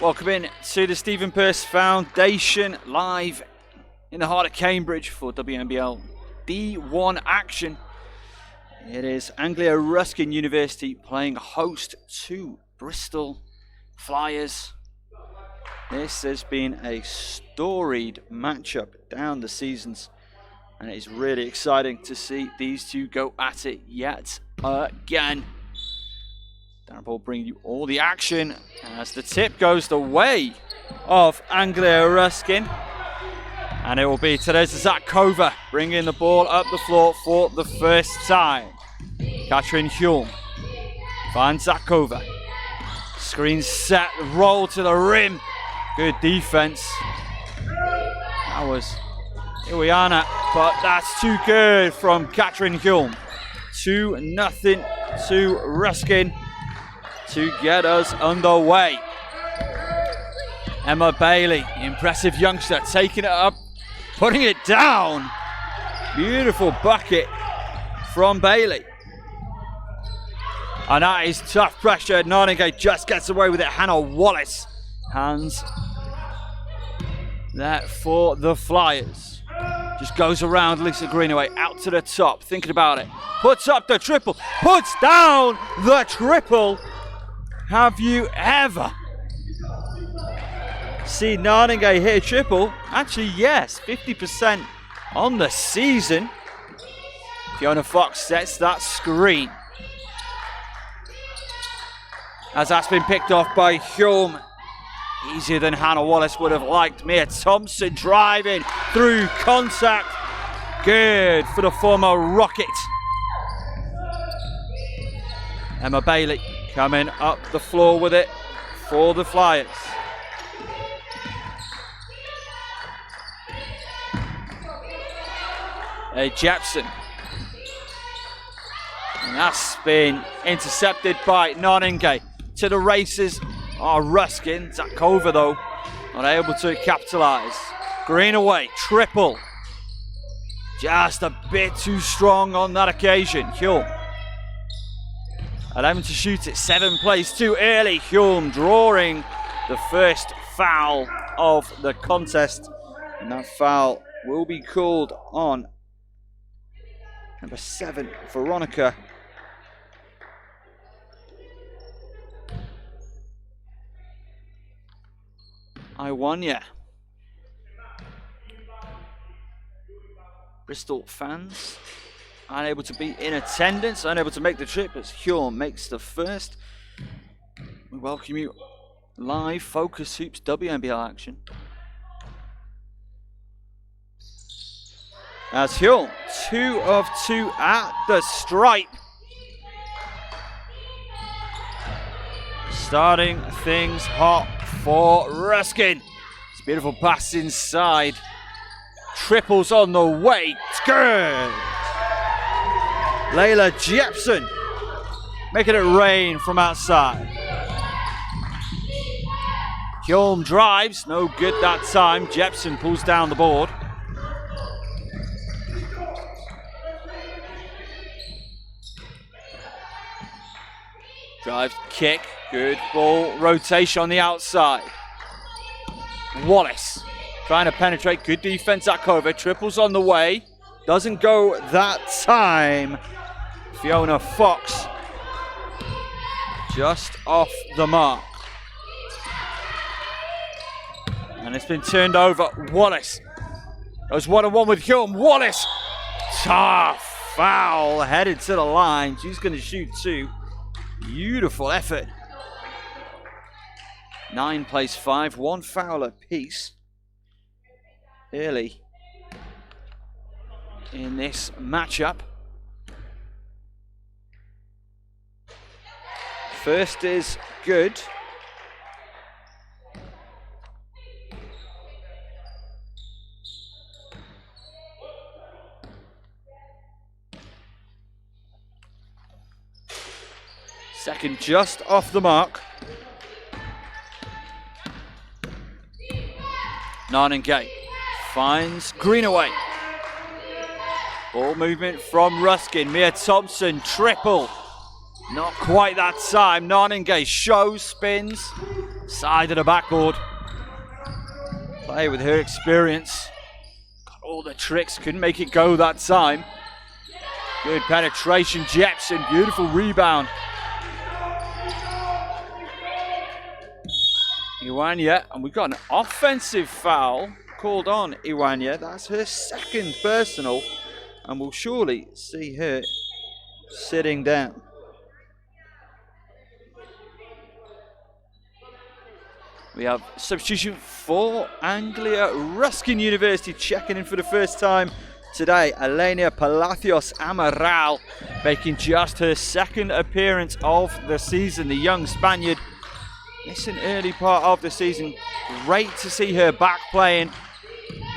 Welcome in to the Stephen Pearce Foundation live in the heart of Cambridge for WNBL D1 action. It is Anglia Ruskin University playing host to Bristol Flyers. This has been a storied matchup down the seasons, and it is really exciting to see these two go at it yet again. Darren will bring you all the action as the tip goes the way of Anglia Ruskin. And it will be Teresa Zakova bringing the ball up the floor for the first time. Katrin Hulme finds Zakova. Screen set, roll to the rim. Good defense. That was Iwiana, but that's too good from Katrin Hulme. 2-0 to Ruskin to get us underway. Emma Bailey, impressive youngster, taking it up, putting it down. Beautiful bucket from Bailey. And that is tough pressure. Nottingham just gets away with it. Hannah Wallace hands that for the Flyers. Just goes around Lisa Greenaway out to the top, thinking about it. Puts up the triple, puts down the triple. Have you ever seen Nottingham hit a triple? Actually, yes, 50% on the season. Fiona Fox sets that screen. As that's been picked off by Hulme. Easier than Hannah Wallace would have liked. Mia Thompson driving through contact. Good for the former Rocket. Emma Bailey coming up the floor with it for the Flyers. Jepson. And that's been intercepted by Nottingham. To the races are Ruskin. Zakova though, not able to capitalise. Greenaway, triple. Just a bit too strong on that occasion. Hulme. 11 to shoot it, 7 plays too early. Hulme drawing the first foul of the contest. And that foul will be called on Number 7, Veronica. Iwanya. Bristol fans unable to be in attendance, unable to make the trip as Hjorm makes the first. We welcome you live Focus Hoops WNBL action. As Hjorm, 2 of 2 at the stripe. Starting things hot for Ruskin. It's a beautiful pass inside. Triples on the way. It's good. Layla Jepson making it rain from outside. Hjorm drives, no good that time. Jepson pulls down the board. Drive, kick, good ball, rotation on the outside. Wallace trying to penetrate, good defense at Kova, triples on the way. Doesn't go that time. Fiona Fox just off the mark. And it's been turned over. Wallace goes 1-on-1 with Hjorm. Wallace, tough foul, headed to the line. She's going to shoot 2. Beautiful effort. 9 plays 5, 1 foul apiece. Early in this matchup. First is good. Second just off the mark. Narningay finds Greenaway. Ball movement from Ruskin. Mia Thompson, triple. Not quite that time. Narningay shows, spins. Side of the backboard. Play with her experience. Got all the tricks, couldn't make it go that time. Good penetration, Jepson, beautiful rebound. Iwanya, and we've got an offensive foul called on Iwanya. That's her second personal, and we'll surely see her sitting down. We have substitution for Anglia Ruskin University checking in for the first time today. Elena Palacios Amaral making just her second appearance of the season. The young Spaniard. It's an early part of the season. Great to see her back playing,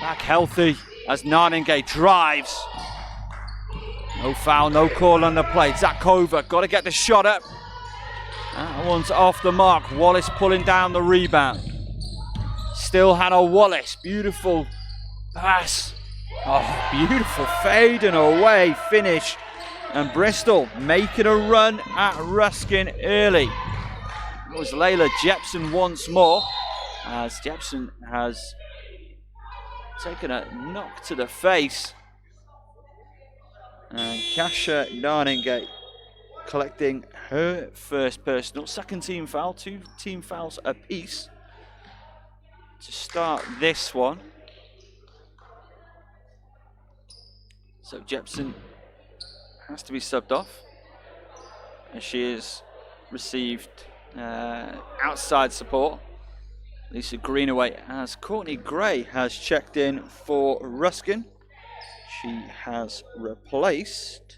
back healthy as Narningay drives. No foul, no call on the play. Zakova got to get the shot up. That one's off the mark. Wallace pulling down the rebound. Still Hannah Wallace. Beautiful pass. Oh, beautiful fade and away finish. And Bristol making a run at Ruskin early. It was Layla Jepson once more, as Jepson has taken a knock to the face. And Kasha Narningay collecting her first personal. Second team foul, 2 team fouls apiece to start this one. So Jepson has to be subbed off, as she has received outside support. Lisa Greenaway, as Courtney Gray has checked in for Ruskin. She has replaced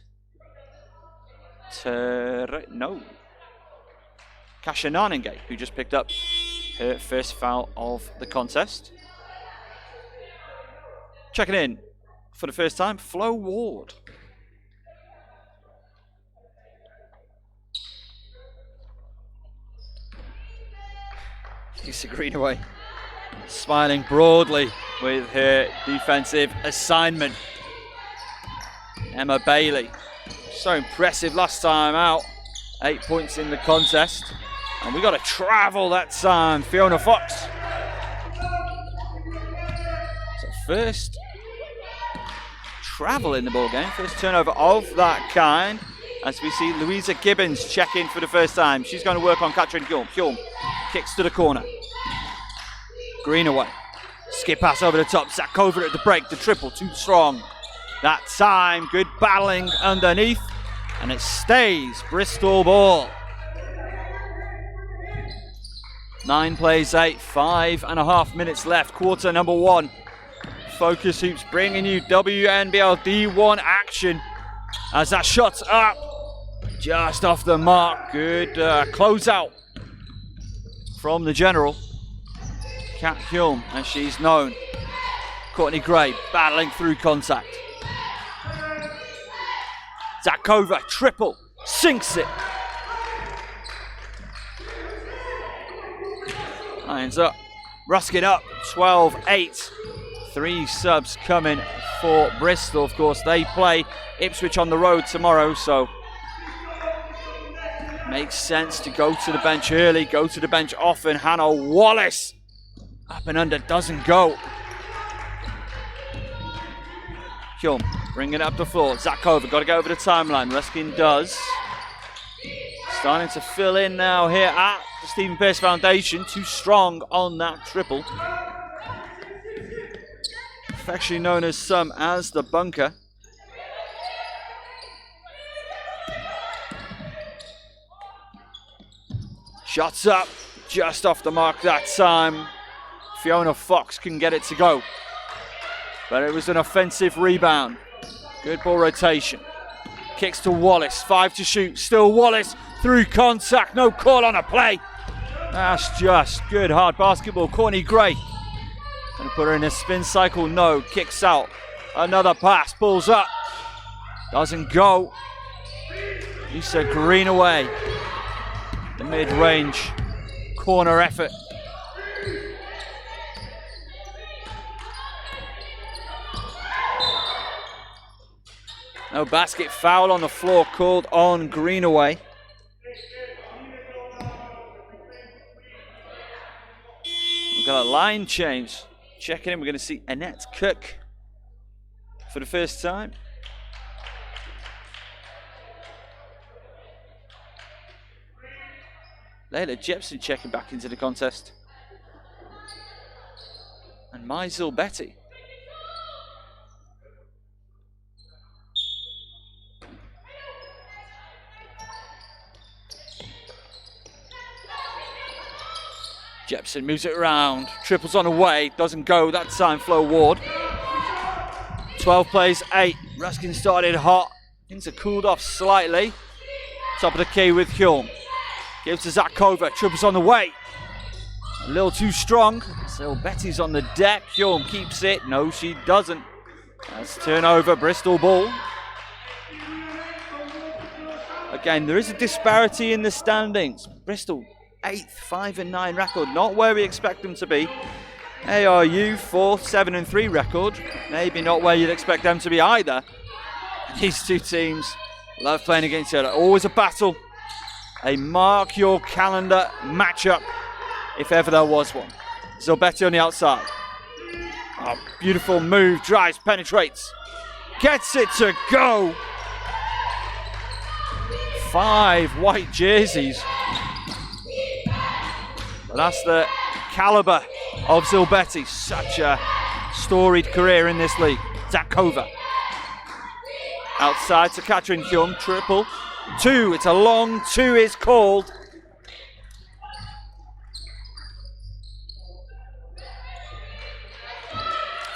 Kasha Narningay, who just picked up her first foul of the contest. Checking in for the first time, Flo Ward. Lisa Greenaway smiling broadly with her defensive assignment. Emma Bailey, so impressive last time out. 8 points in the contest. And we got to travel that time. Fiona Fox. So first travel in the ball game. First turnover of that kind. As we see Louisa Gibbons check in for the first time. She's going to work on Katrin Hjulm. Hjulm kicks to the corner. Greenaway. Skip pass over the top. Zakova at the break. The triple too strong. That time. Good battling underneath. And it stays Bristol ball. 9 plays 8. 5.5 minutes left. Quarter number 1. Focus Hoops bringing you WNBL D1 action. As that shot's up. Just off the mark. Good closeout from the general. Kat Hjulm, as she's known. Courtney Gray battling through contact. Zakova, triple, sinks it. Lines up, Ruskin up, 12-8. 3 subs coming for Bristol. Of course, they play Ipswich on the road tomorrow, so makes sense to go to the bench early, go to the bench often. Hannah Wallace, up and under, doesn't go. Hjulm, bringing it up the floor. Zakova, got to go over the timeline. Ruskin does. Starting to fill in now here at the Stephen Pearce Foundation. Too strong on that triple. Affectionately known as some as the bunker. Shots up, just off the mark that time. Fiona Fox can get it to go. But it was an offensive rebound. Good ball rotation. Kicks to Wallace, 5 to shoot. Still Wallace through contact, no call on a play. That's just good hard basketball. Courtney Gray. Gonna put her in a spin cycle, no. Kicks out. Another pass, pulls up. Doesn't go. Lisa Greenaway. The mid-range corner effort. No basket, foul on the floor called on Greenaway. We've got a line change. Checking in, we're going to see Annette Cook for the first time. Layla Jepson checking back into the contest. And Maisel Betty. Jepson moves it around, triples on the way, doesn't go that time. Flo Ward. 12 plays 8. Ruskin started hot. Things have cooled off slightly. Top of the key with Hjulm. Gives to Zakova, triples on the way. A little too strong. So Betty's on the deck. Hjulm keeps it. No, she doesn't. That's turnover, Bristol ball. Again, there is a disparity in the standings. Bristol 8th, 5-9 record, not where we expect them to be. ARU 4th, 7-3 record, maybe not where you'd expect them to be either. These two teams love playing against each other. Always a battle, a mark your calendar matchup, if ever there was one. Zilbetti on the outside. Oh, beautiful move, drives, penetrates, gets it to go. 5 white jerseys. That's the caliber of Zilbetti. Such a storied career in this league. Zakova. Outside to Katrin Hjulm. Triple. 2. It's a long 2 is called.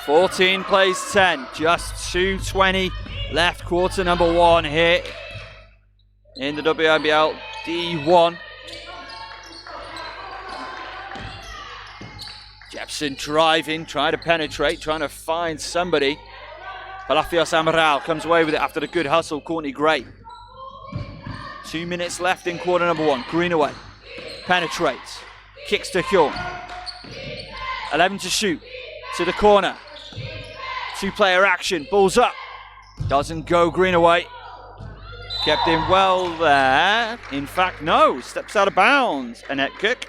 (14 plays 10). Just 2:20 left. Quarter number 1 here in the WNBL D1. Jepson driving, trying to penetrate, trying to find somebody. Palacios Amaral comes away with it after the good hustle. Courtney Gray. 2 minutes left in quarter number 1. Greenaway penetrates, kicks to Hjulm. 11 to shoot, to the corner. 2-player action, balls up. Doesn't go Greenaway. Kept in well there. In fact, no, steps out of bounds. Annette Cook.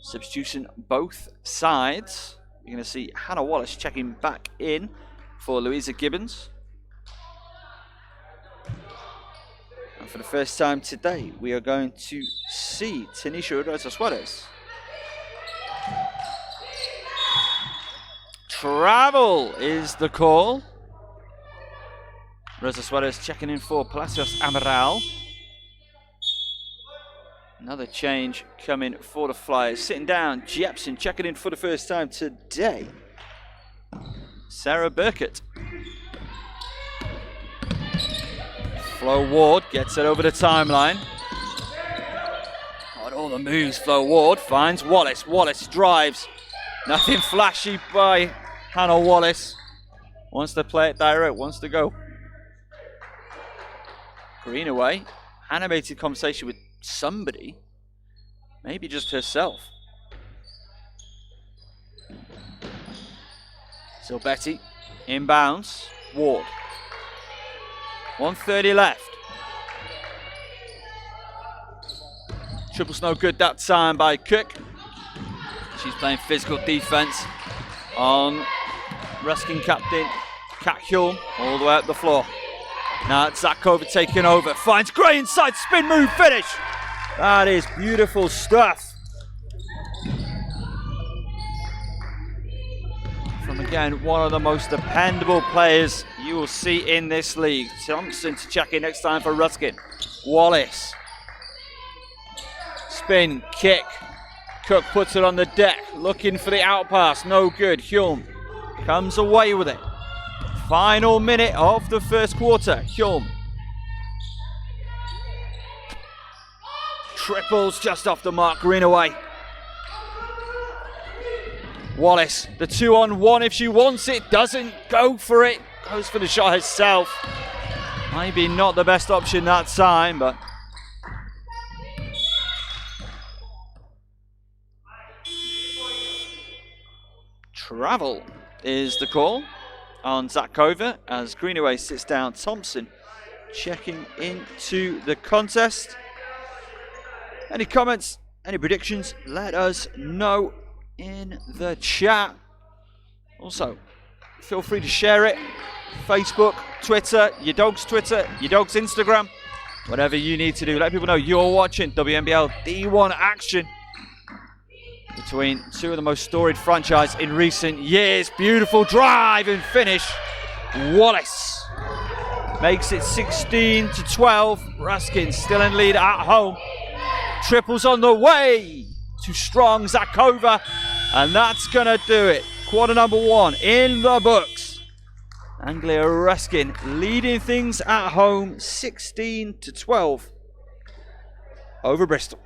Substitution both sides. You're going to see Hannah Wallace checking back in for Louisa Gibbons. And for the first time today, we are going to see Tanisha Rosa Suarez. Travel is the call. Rosa Suarez checking in for Palacios Amaral. Another change coming for the Flyers. Sitting down, Jepson checking in for the first time today. Sarah Burkett. Flo Ward gets it over the timeline. On all the moves, Flo Ward finds Wallace. Wallace drives. Nothing flashy by Hannah Wallace. Wants to play it direct, wants to go. Greenaway. Animated conversation with somebody. Maybe just herself. So Betty, inbounds, Ward. 1:30 left. Triple's no good that time by Cook. She's playing physical defense on Ruskin captain Kat Hulme all the way up the floor. Now it's Zakova taking over. Finds Gray inside, spin move, finish. That is beautiful stuff. From again, one of the most dependable players you will see in this league. Thompson to check in next time for Ruskin. Wallace. Spin, kick. Cook puts it on the deck, looking for the out pass. No good. Hulme comes away with it. Final minute of the first quarter. Hulme. Triples just off the mark. Greenaway. Wallace, the 2-on-1 if she wants it, doesn't go for it. Goes for the shot herself. Maybe not the best option that time, but travel is the call on Zakova as Greenaway sits down. Thompson checking into the contest. Any comments, any predictions, let us know in the chat. Also, feel free to share it. Facebook, Twitter, your dog's Twitter, your dog's Instagram, whatever you need to do. Let people know you're watching WNBL D1 action between two of the most storied franchises in recent years. Beautiful drive and finish. Wallace makes it 16-12. Ruskin still in lead at home. Triples on the way to strong Zakova, and that's gonna do it. Quarter number one in the books. Anglia Ruskin leading things at home 16-12 over Bristol.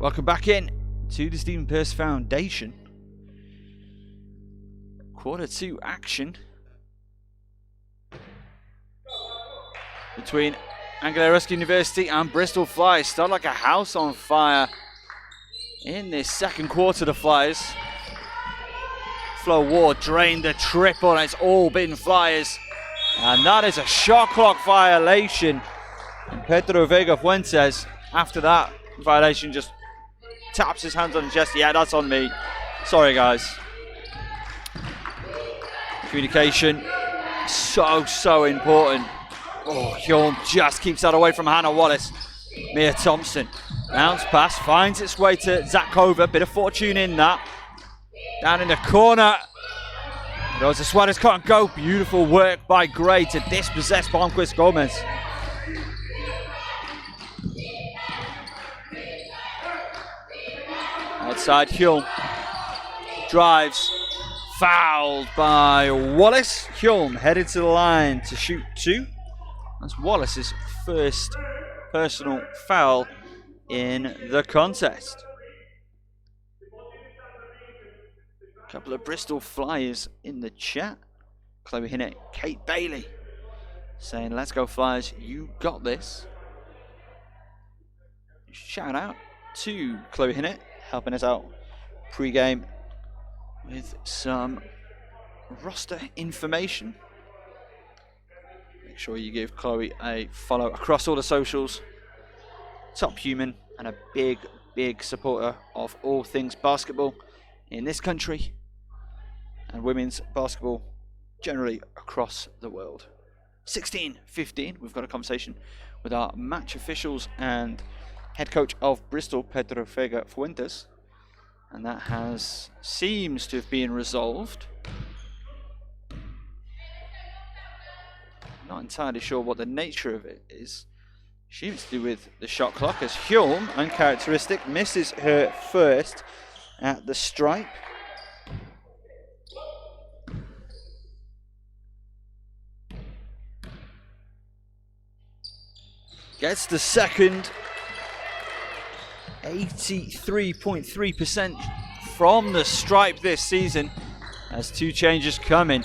Welcome back in to the Stephen Pearce Foundation. Quarter 2 action between Anglia Ruskin University and Bristol Flyers. Started like a house on fire in this second quarter. The Flyers. Flo Ward drained the triple, and it's all been Flyers. And that is a shot clock violation. And Pedro Vega Fuentes, after that violation, just taps his hands on his chest. Yeah, that's on me. Sorry, guys. Communication, so important. Oh, Hjorm just keeps that away from Hannah Wallace. Mia Thompson, bounce pass, finds its way to Zakova. Bit of fortune in that. Down in the corner. Goes the Sweaters, can't go. Beautiful work by Gray to dispossess Palmquist Gomez. Outside, Hjorm drives. Fouled by Wallace. Hjorm headed to the line to shoot 2. That's Wallace's first personal foul in the contest. A couple of Bristol Flyers in the chat. Chloe Hinnett, Kate Bailey saying, let's go Flyers, you got this. Shout out to Chloe Hinnett helping us out pre-game with some roster information. Make sure you give Chloe a follow across all the socials. Top human and a big supporter of all things basketball in this country and women's basketball generally across the world. 16:15, we've got a conversation with our match officials and head coach of Bristol, Pedro Vega Fuentes. And that seems to have been resolved. Not entirely sure what the nature of it is. Seems to do with the shot clock, as Hjorm, uncharacteristic, misses her first at the stripe. Gets the second. 83.3% from the stripe this season as 2 changes coming.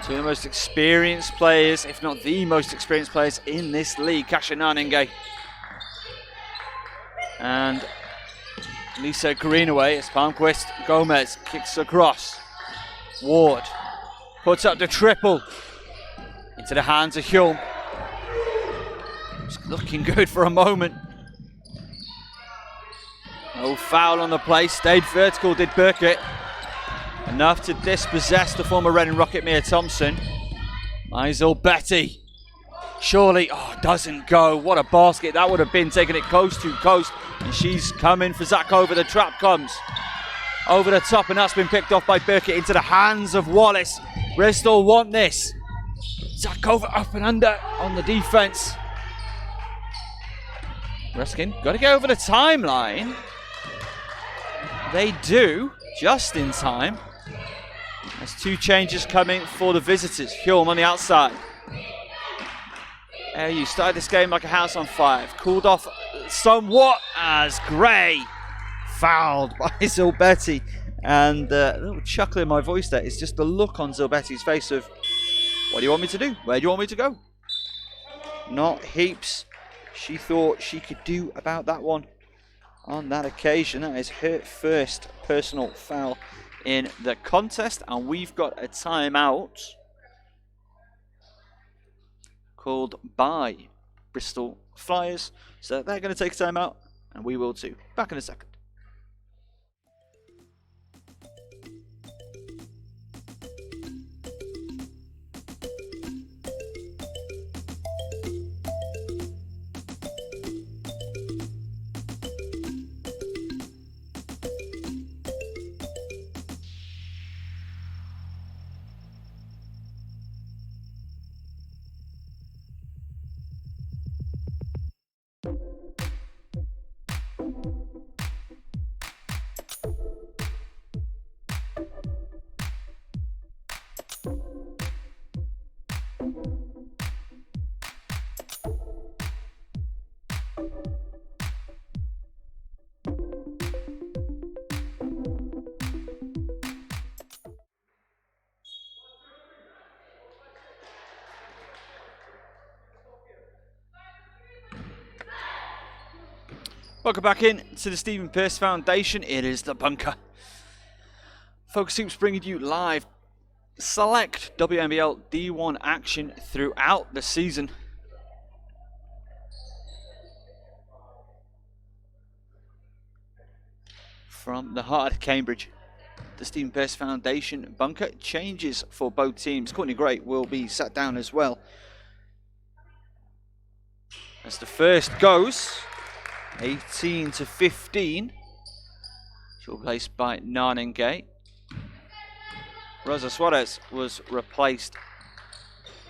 2 of the most experienced players, if not the most experienced players in this league. Kasha Nanenge and Lisa Greenaway as Palmquist Gomez kicks across. Ward puts up the triple into the hands of Hjorm. It's looking good for a moment. No foul on the play, stayed vertical, did Burkett. Enough to dispossess the former Reading Rocket, Mia Thompson. Isel Betty. Surely, doesn't go. What a basket that would have been, taking it coast to coast. And she's coming for Zakova. The trap comes over the top, and that's been picked off by Burkett into the hands of Wallace. Bristol want this. Zakova up and under on the defense. Ruskin, got to get over the timeline. They do, just in time. There's 2 changes coming for the visitors. Hjorm on the outside. You started this game like a house on fire. Cooled off somewhat as Gray fouled by Zilbetti. And a little chuckle in my voice there. It's just the look on Zilbetti's face of, what do you want me to do? Where do you want me to go? Not heaps she thought she could do about that one. On that occasion, that is her first personal foul in the contest, and we've got a timeout called by Bristol Flyers. So they're going to take a timeout, and we will too. Back in a second. Welcome back in to the Stephen Pearce Foundation. It is the bunker. FocusHoops bringing you live select WNBL D1 action throughout the season. From the heart of Cambridge, the Stephen Pearce Foundation bunker changes for both teams. Courtney Gray will be sat down as well. As the first goes, 18-15. She'll be replaced by Nanengay. Rosa Suarez was replaced.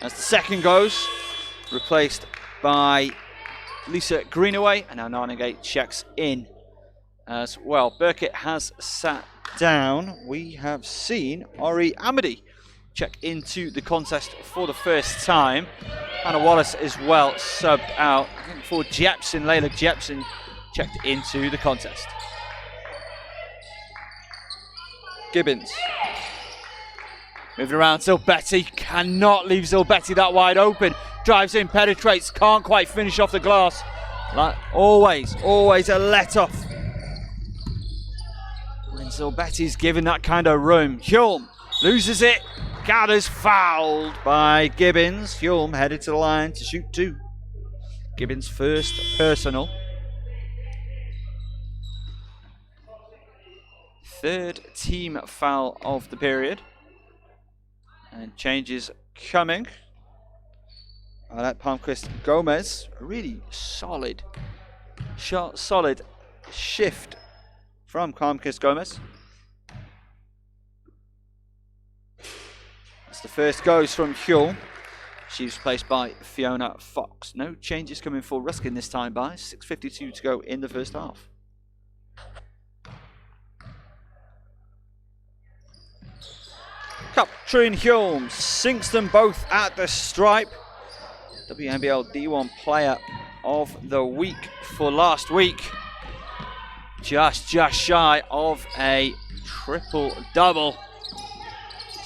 As the second goes, replaced by Lisa Greenaway. And now Nanengay checks in as well. Burkett has sat down. We have seen Ori Amity check into the contest for the first time. Hannah Wallace as well subbed out. I think for Jepson, Layla Jepson checked into the contest. Gibbons. Moving around, Zilbetti cannot leave Zilbetti that wide open. Drives in, penetrates, can't quite finish off the glass. Like always a let-off when Zilbetti's given that kind of room. Hulme loses it. Gathers, fouled by Gibbons. Hulme headed to the line to shoot two. Gibbons' first personal. Third team foul of the period. And changes coming. That Palmquist Gomez, a really solid shift from Palmquist Gomez. The first goes from Hulme. She's replaced by Fiona Fox. No changes coming for Ruskin this time by 6:52 to go in the first half. Katrin Hulme sinks them both at the stripe. WNBL D1 player of the week for last week. Just shy of a triple-double.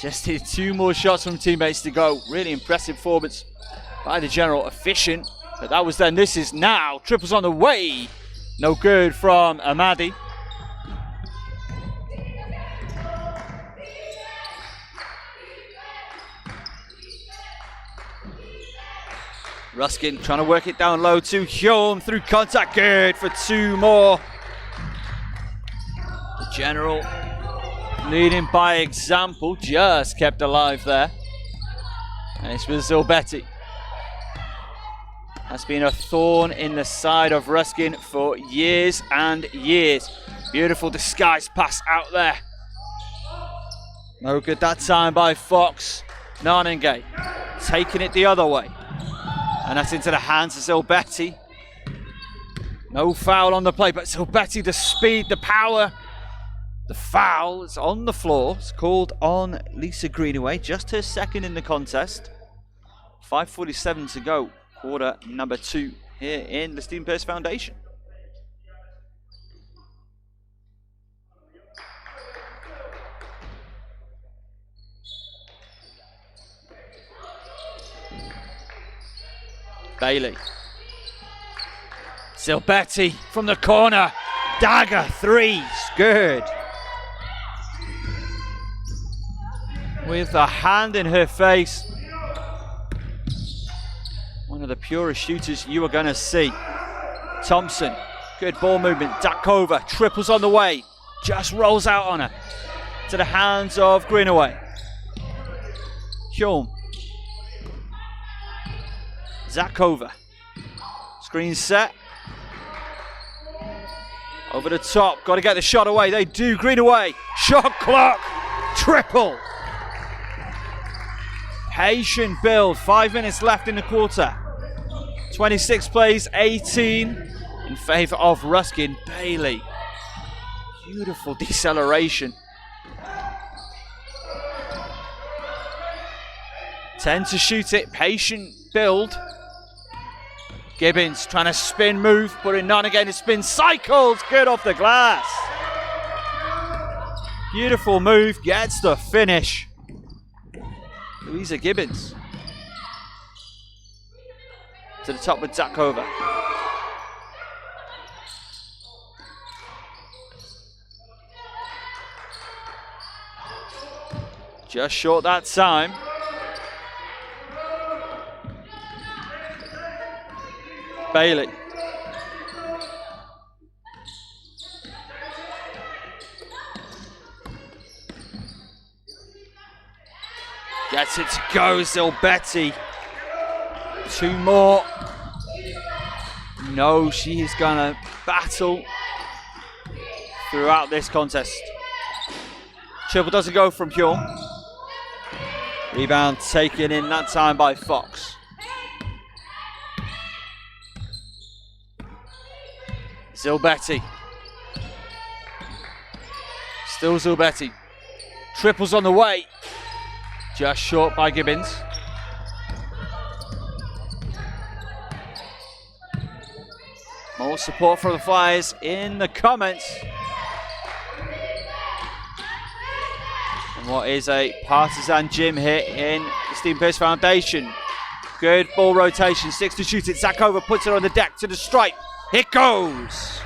Just did two more shots from teammates to go. Really impressive performance by the general. Efficient, but that was then. This is now. Triples on the way. No good from Amadi. Ruskin trying to work it down low to Hulme through contact. Good for two more. The general leading by example, just kept alive there. And it's with Zilbetti. That's been a thorn in the side of Ruskin for years and years. Beautiful disguise pass out there. No good that time by Fox. Nanengay taking it the other way. And that's into the hands of Zilbetti. No foul on the play, but Zilbetti, the speed, the power. The foul is on the floor. It's called on Lisa Greenaway. Just her second in the contest. 5:47 to go. Quarter number 2 here in the Stephen Pearce Foundation. Bailey. Zilbetti from the corner. Dagger threes. Good. With a hand in her face. One of the purest shooters you are going to see. Thompson, good ball movement. Dakova, triples on the way. Just rolls out on her. To the hands of Greenaway. Hulme. Zakova. Screen set. Over the top. Got to get the shot away. They do. Greenaway. Shot clock. Triple. Patient build. 5 minutes left in the quarter. 26 plays, 18 in favor of Ruskin. Bailey. Beautiful deceleration. 10 to shoot it. Patient build. Gibbons trying to spin move. Putting none again. It spin cycles. Good off the glass. Beautiful move. Gets the finish. Louisa Gibbons. To the top with Zakova. Just short that time. Bailey. Gets it to go, Zilbetti. 2 more. No, she is gonna battle throughout this contest. Triple doesn't go from Pure. Rebound taken in that time by Fox. Zilbetti. Still Zilbetti. Triples on the way. Just short by Gibbons. More support from the Flyers in the comments. And what is a partisan gym here in the Stephen Pearce Foundation. Good ball rotation, 6 to shoot it. Zakova puts it on the deck to the stripe. It goes.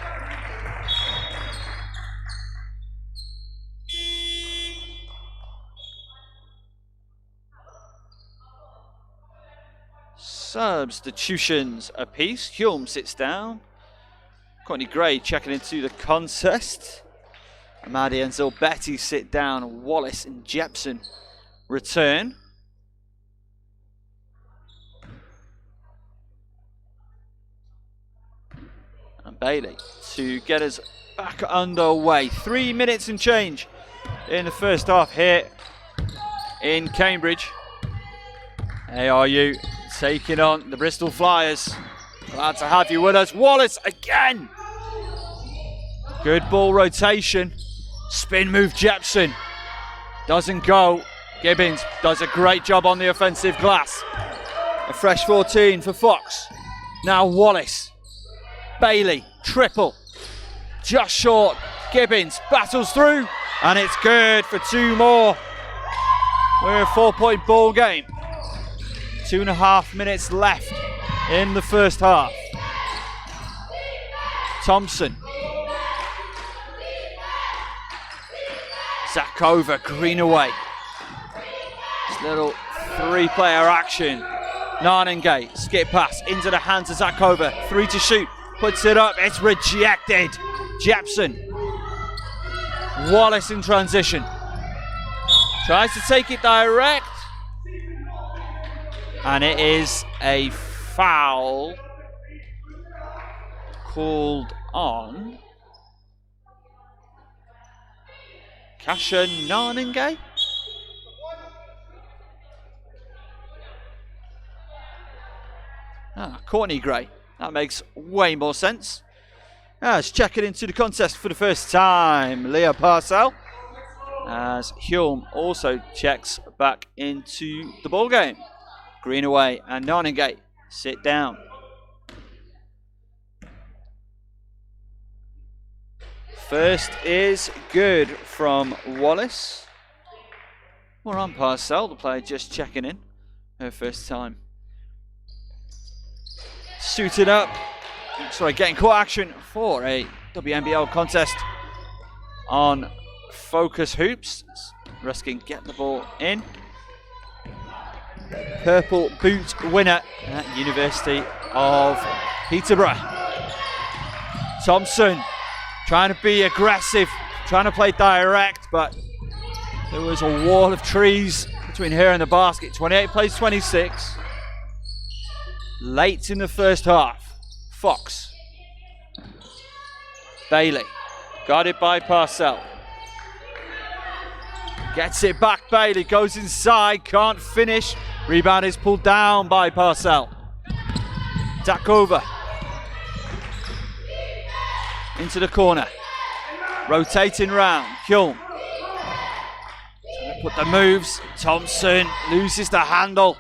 Substitutions apiece. Hulme sits down. Courtney Gray checking into the contest. Amadi and Zilbetti sit down. Wallace and Jepson return. And Bailey to get us back underway. 3 minutes and change in the first half here in Cambridge. ARU taking on the Bristol Flyers. Glad to have you with us. Wallace again. Good ball rotation. Spin move Jepson. Doesn't go. Gibbons does a great job on the offensive glass. A fresh 14 for Fox. Now Wallace. Bailey, triple. Just short. Gibbons battles through. And it's good for 2 more. We're a 4-point ball game. 2.5 minutes left in the first half. Thompson. Zakova, Greenaway. This little 3-player action. Narningay, skip pass into the hands of Zakova. 3 to shoot, puts it up, it's rejected. Jepson. Wallace in transition. Tries to take it direct. And it is a foul called on Kasha Narningay. Courtney Gray. That makes way more sense. As checking into the contest for the first time, Leah Parcell. As Hulme also checks back into the ball game. Greenaway and Narningay sit down. First is good from Wallace. More on Parcell, the player just checking in. Her first time. Suited up. Sorry, getting court action for a WNBL contest on FocusHoops. Ruskin getting the ball in. Purple boot winner at University of Peterborough. Thompson trying to be aggressive, trying to play direct, but there was a wall of trees between her and the basket. 28 plays 26. Late in the first half. Fox. Bailey. Guarded by Parcell. Gets it back, Bailey. Goes inside, can't finish. Rebound is pulled down by Parcell. Zakova. Into the corner. Rotating round. Hulme. Trying to put the moves. Thompson loses the handle.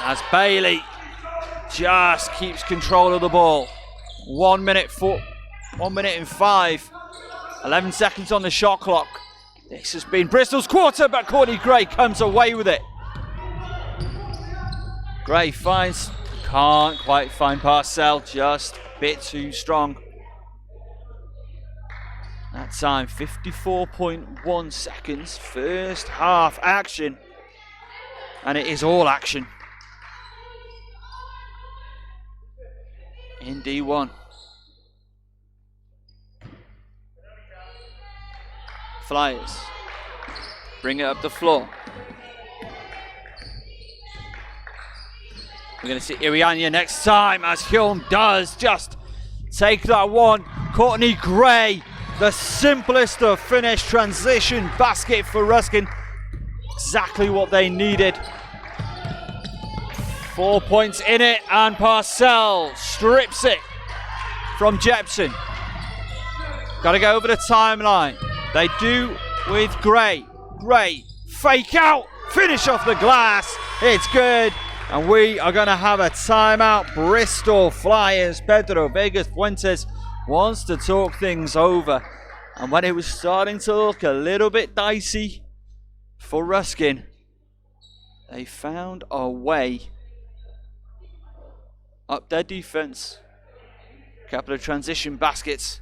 As Bailey just keeps control of the ball. 1 minute and 5. 11 seconds on the shot clock. This has been Bristol's quarter, but Courtney Gray comes away with it. Gray finds, can't quite find Parcell, just a bit too strong. That time, 54.1 seconds. First half action. And it is all action in D1. Flyers bring it up the floor. We're going to see Iriania next time as Hulme does just take that one. Courtney Gray, the simplest of finish, transition basket for Ruskin. Exactly what they needed. 4 points in it, and Parcell strips it from Jepson. Got to go over the timeline. They do with Gray. Gray, fake out, finish off the glass. It's good. And we are going to have a timeout. Bristol Flyers. Pedro Vegas Fuentes wants to talk things over. And when it was starting to look a little bit dicey for Ruskin, they found a way up their defense. A couple of transition baskets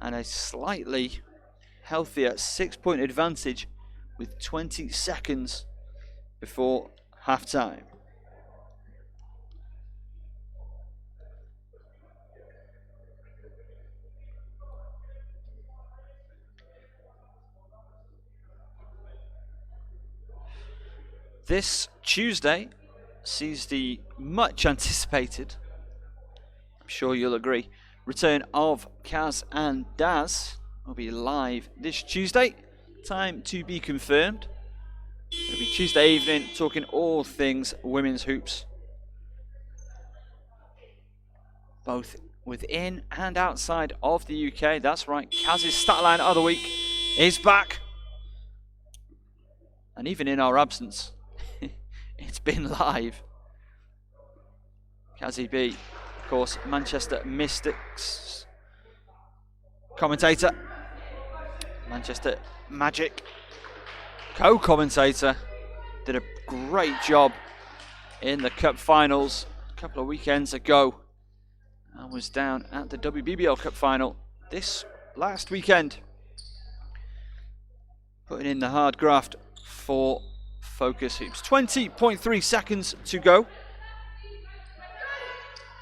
and a slightly healthier 6-point advantage with 20 seconds before halftime. This Tuesday sees the much anticipated, I'm sure you'll agree, return of Kaz and Daz. Will be live this Tuesday. Time to be confirmed. It'll be Tuesday evening, talking all things women's hoops, both within and outside of the UK. That's right, Kaz's Statline of the Week is back. And even in our absence, it's been live. Kazzy B, of course, Manchester Mystics commentator, Manchester Magic co-commentator, did a great job in the Cup finals a couple of weekends ago and was down at the WBBL Cup final this last weekend, putting in the hard graft for Focus Hoops. 20.3 seconds to go.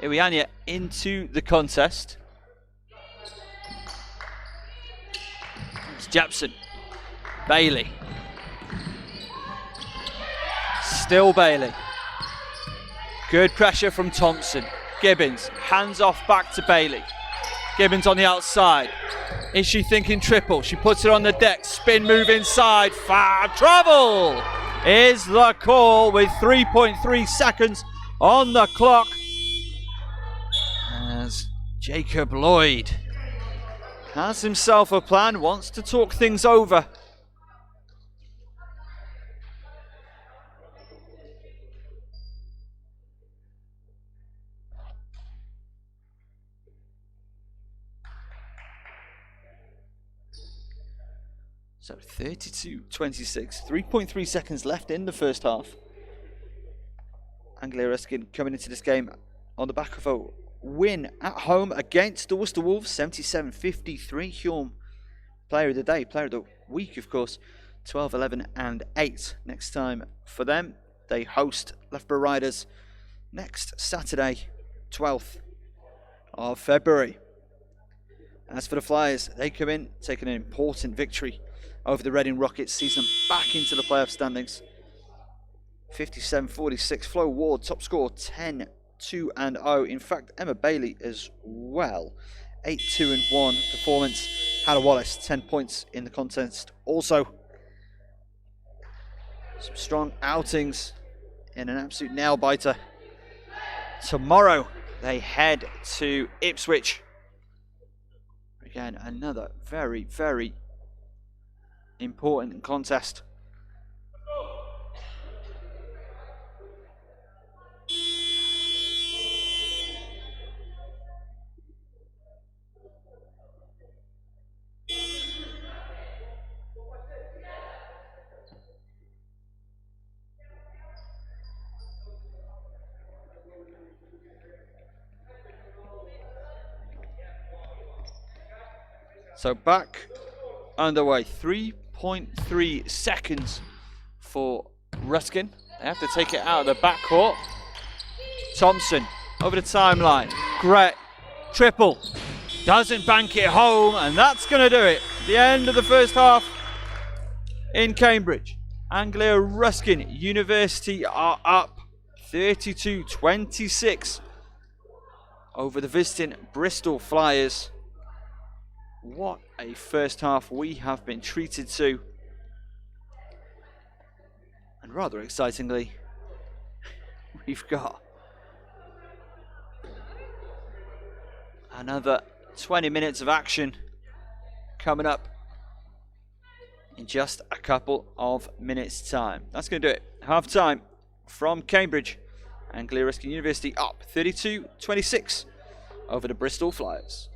Iriania into the contest. It's Jepson. Bailey. Still Bailey. Good pressure from Thompson. Gibbons. Hands off back to Bailey. Gibbons on the outside. Is she thinking triple? She puts it on the deck. Spin move inside. Foul trouble is the call with 3.3 seconds on the clock. As Jacob Lloyd has himself a plan, wants to talk things over. So 32-26, 3.3 seconds left in the first half. Anglia Ruskin coming into this game on the back of a win at home against the Worcester Wolves, 77-53. Hulme, player of the day, player of the week, of course, 12, 11 and 8. Next time for them, they host Loughborough Riders next Saturday, 12th of February. As for the Flyers, they come in taking an important victory over the Reading Rockets, sees them back into the playoff standings. 57-46. Flo Ward, top score, 10-2-0. In fact, Emma Bailey as well. 8-2-1 performance. Hannah Wallace, 10 points in the contest. Also, some strong outings in an absolute nail-biter. Tomorrow, they head to Ipswich. Again, another very, very important contest. So back underway. 3.3 seconds for Ruskin. They have to take it out of the backcourt. Thompson over the timeline. Great. Triple. Doesn't bank it home, and that's going to do it. The end of the first half in Cambridge. Anglia Ruskin University are up 32-26 over the visiting Bristol Flyers. What a first half we have been treated to. And rather excitingly, we've got another 20 minutes of action coming up in just a couple of minutes' time. That's going to do it. Half time from Cambridge. Anglia Ruskin University up 32-26 over the Bristol Flyers.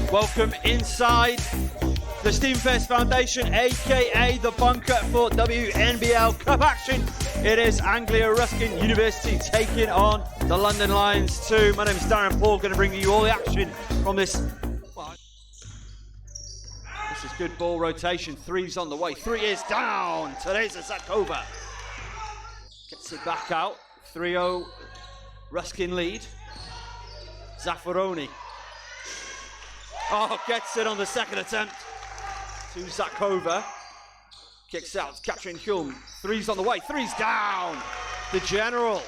Welcome inside the Stevenfest Foundation, aka the bunker for WNBL Cup action. It is Anglia Ruskin University taking on the London Lions 2. My name is Darren Paul, going to bring you all the action from this. This is good ball rotation. Three's on the way. Three is down. Teresa Zakova gets it back out. 3-0 Ruskin lead. Zaffaroni. Oh, gets it on the second attempt to Zakova. Kicks out, capturing Hulme. Three's on the way, three's down. The general.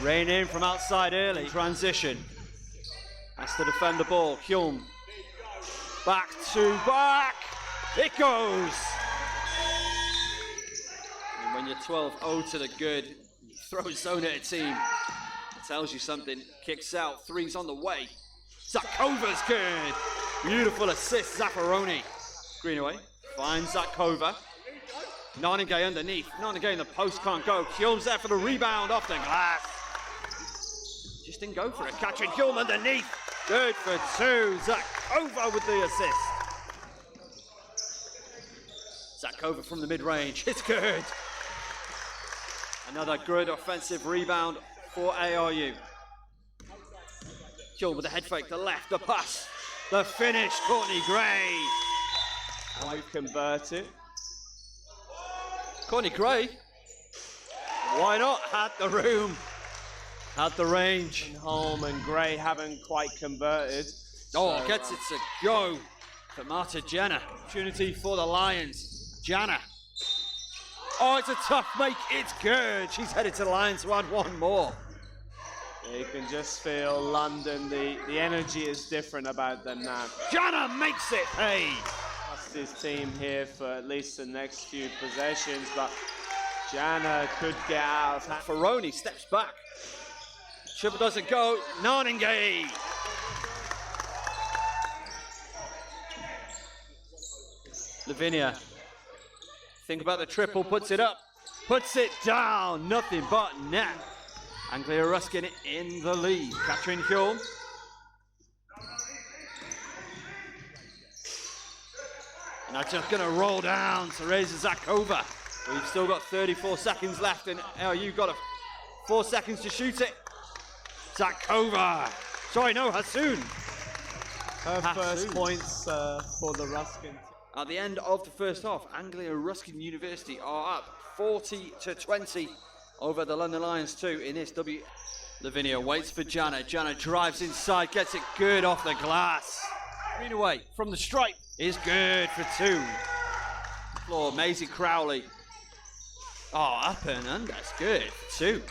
Rain in from outside early. Transition. Has to defend the ball. Hulme. Back to back. It goes. And when you're 12-0 to the good, you throw a zone at a team. It tells you something. Kicks out, three's on the way. Zakova's good. Beautiful assist, Zaffaroni. Greenaway finds Zakova. Nanigay underneath. Nanigay in the post, can't go. Hulme's there for the rebound off the glass. Just didn't go for it. Catching Hulme underneath. Good for two. Zakova with the assist. Zakova from the mid-range. It's good. Another good offensive rebound for ARU. Hulme with the head fake, the left, the pass, the finish, Courtney Gray. Won't convert it. Courtney Gray, why not? Had the room, had the range. And Holm and Gray haven't quite converted. Oh, gets it to go for Marta Jenner. Opportunity for the Lions. Jenner. Oh, it's a tough make. It's good. She's headed to the Lions to add one more. You can just feel London, the energy is different about them now. Jenner makes it pay. Trust his team here for at least the next few possessions, but Jana could get out. Faroni steps back. Triple doesn't go. Naningay. Lavinia. Think about the triple, puts it up, puts it down. Nothing but net. Anglia Ruskin in the lead. Catherine Hulme. And that's just going to roll down to Teresa Zakova. We've still got 34 seconds left, and you've got 4 seconds to shoot it. Zakova. Sorry, no, Hassoon. Her first points for the Ruskin. At the end of the first half, Anglia Ruskin University are up 40-20 over the London Lions 2 in this W. Lavinia waits for Jana. Jana drives inside, gets it good off the glass. Green away from the stripe is good for 2. Floor, Maisie Crowley. Oh, up and under, that's good for 2.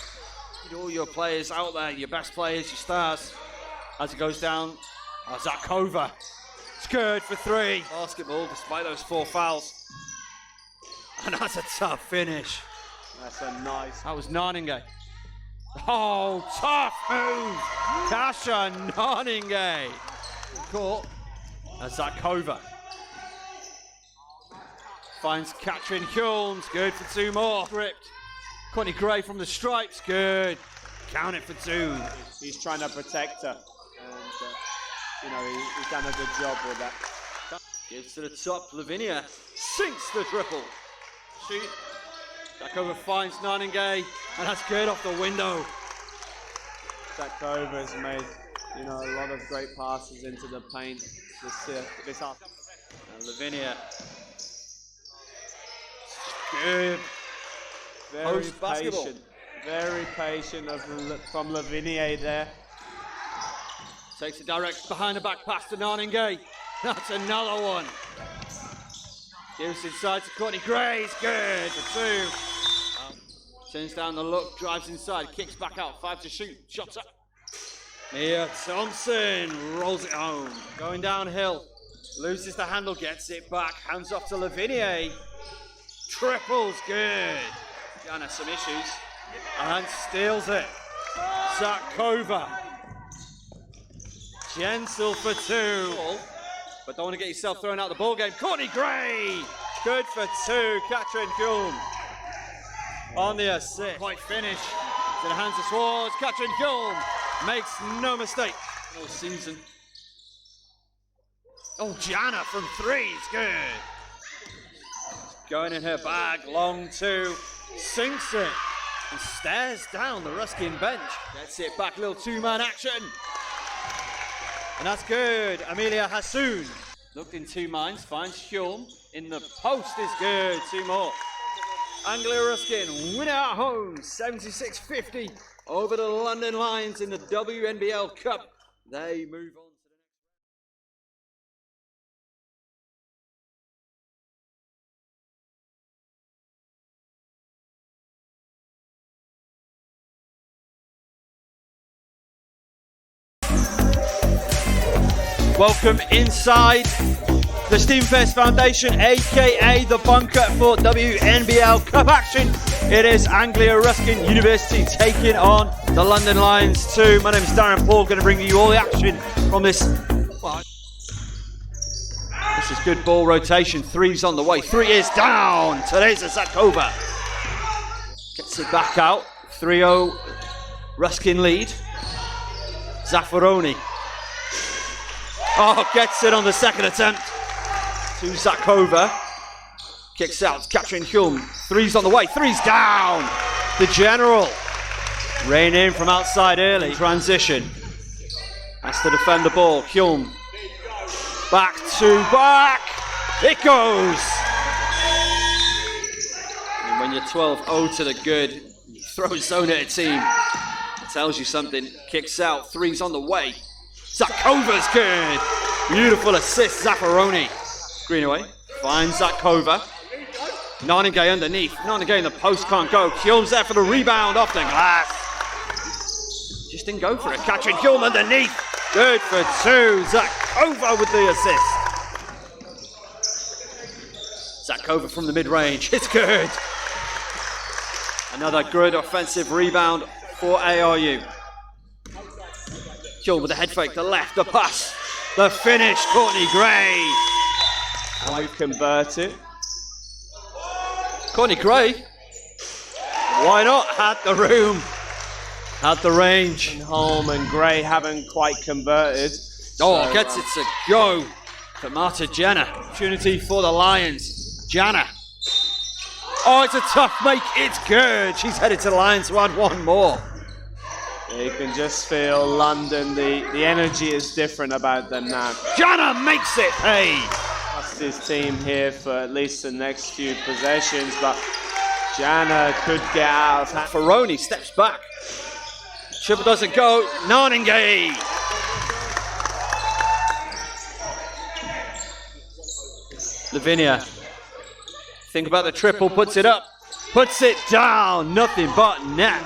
Get all your players out there, your best players, your stars. As it goes down, Zakova. It's good for 3. Basketball, despite those 4 fouls. And that's a tough finish. That's a nice. That was Narninge. Oh, tough move. Kasha Narninge. Caught. That's Zakova. Finds Katrin Hulmes. Good for 2 more. Gripped. Courtney Gray from the stripes. Good. Count it for 2. He's trying to protect her. And, he's done a good job with that. Gives to the top. Lavinia sinks the triple. Shoot. Zakova finds Narninge. And that's good off the window. Zakova has made, a lot of great passes into the paint this half. And Lavinia. Good. Very patient from Lavinia there. Takes it direct behind the back pass to Narninge. That's another one. Gives inside to Courtney Gray. It's good for 2. Turns down the look, drives inside, kicks back out. 5 to shoot. Shots up. Mia Thompson rolls it home. Going downhill. Loses the handle, gets it back. Hands off to Lavinia. Triples, good. Jana some issues. And steals it. Zakova. Jensel for 2. But don't want to get yourself thrown out the ball game. Courtney Gray. Good for 2. Katrin Hulme on the assist. Quite finish. To the hands of Swartz. Katrin Hulme makes no mistake. All season. Oh, Jana from 3. It's good. Going in her bag. Long 2. Sinks it. And stares down the Ruskin bench. Gets it back. Little 2-man action. And that's good. Amelia Hassoun. Looked in 2 minds. Finds Hulme. In the post is good. 2 more. Anglia Ruskin win at home. 76-50 over the London Lions in the WNBL Cup. They move on. Welcome inside the Stephen Pearce Foundation, aka the bunker for WNBL Cup action. It is Anglia Ruskin University taking on the London Lions 2. My name is Darren Paul, going to bring you all the action from this. This is good ball rotation. 3's on the way. 3 is down. Teresa Zakova gets it back out. 3-0 Ruskin lead. Zaffaroni. Oh, gets it on the second attempt to Zakova. Kicks out, Katrin Hulme. 3's on the way, 3's down. The general. Rain in from outside early. Transition. Has to defend the ball. Hulme. Back to back. It goes. And when you're 12-0 to the good, you throw a zone at a team. It tells you something. Kicks out, 3's on the way. Zakova's good. Beautiful assist, Zaffaroni. Greenaway finds Zakova. Narninge underneath. Narninge in the post, can't go. Hulme's there for the rebound off the glass. Just didn't go for it. Katrin Hulme underneath. Good for 2. Zakova with the assist. Zakova from the mid-range. It's good. Another good offensive rebound for ARU. Hulme with the head fake, the left, the pass, the finish, Courtney Gray. And we've converted. Courtney Gray, why not? Had the room, had the range. And Hulme and Gray haven't quite converted. Oh, so, gets it to go for Marta Jana. Opportunity for the Lions. Jana. Oh, it's a tough make, it's good. She's headed to the Lions to add 1 more. You can just feel London, the energy is different about them now. Jana makes it pay. against his team here for at least the next few possessions, but Jana could get out of hand. Ferroni steps back. Triple doesn't go. Naningay. Lavinia. Think about the triple, puts it up. Puts it down. Nothing but net.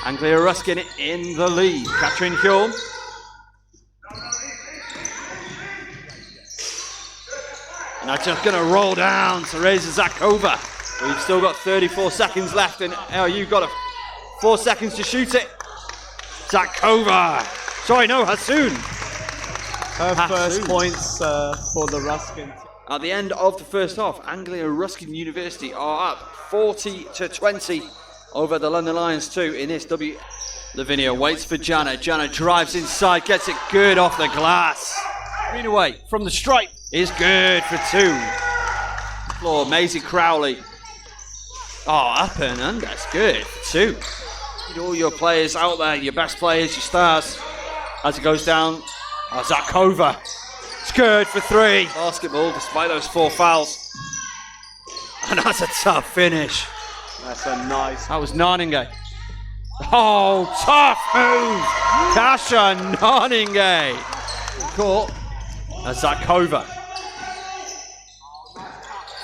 Anglia Ruskin in the lead. Katrin Hjulm. And that's just going to roll down to Teresa Zakova. We've still got 34 seconds left, and you've got 4 seconds to shoot it. Zakova. Sorry, no, Hassoun. Her first points for the Ruskin team. At the end of the first half, Anglia Ruskin University are up 40-20 over the London Lions 2 in this W. Lavinia waits for Jana. Jana drives inside, gets it good off the glass. Green away from the stripe is good for 2. Floor, Maisie Crowley. Oh, up and under, that's good for 2. Need all your players out there, your best players, your stars. As it goes down, Zakova. It's good for 3. Basketball, despite those 4 fouls. And that's a tough finish. That's a nice. That was Naningay. Oh, tough move. Kasha Naningay. Caught. That's Zakova.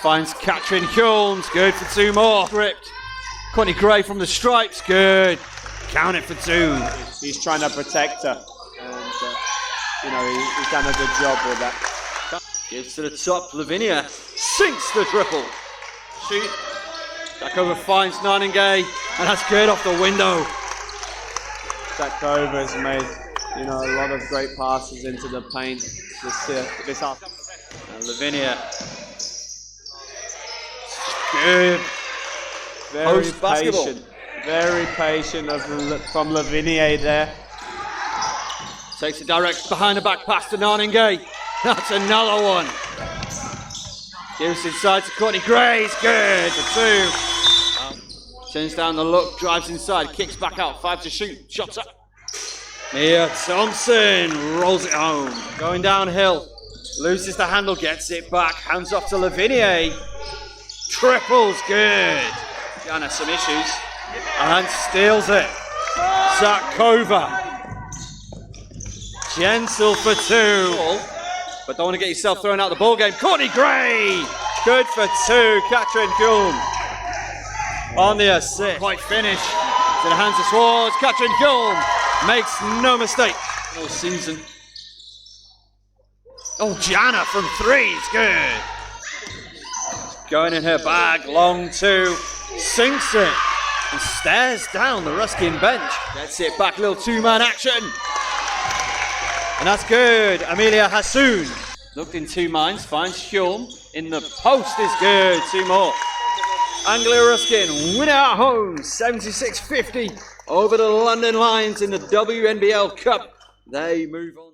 Finds Katrin Hjulm. Good for 2 more. Gripped. Courtney Gray from the stripes. Good. Count it for 2. He's trying to protect her. And, he's done a good job with that. Gives to the top. Lavinia sinks the triple. Shoot. Zakova finds Naningay. And that's good off the window. Zakova has made, a lot of great passes into the paint this half. And Lavinia. Good. Very patient. Very patient from Lavinia there. Takes it direct behind the back pass to Naningay. That's another one. Gives inside to Courtney Gray. It's good for 2. Turns down the look, drives inside, kicks back out. 5 to shoot. Shots up. Mia Thompson rolls it home. Going downhill. Loses the handle, gets it back. Hands off to Lavinia. Triples, good. Jana some issues. And steals it. Zakova. Gentle for 2. But don't want to get yourself thrown out of the ball game. Courtney Gray. Good for 2. Katrin Hjulm on the assist. Quite finished. To the hands of Swords. Katrin Hjulm makes no mistake. All season. Oh, Jana from 3 is good. Going in her bag, long 2, sinks it, and stares down the Ruskin bench. Gets it back, little 2-man action. And that's good, Amelia Hassoun. Looked in 2 minds, finds Hjulm, in the post is good, 2 more. Anglia Ruskin win at home, 76-50 over the London Lions in the WNBL Cup. They move on.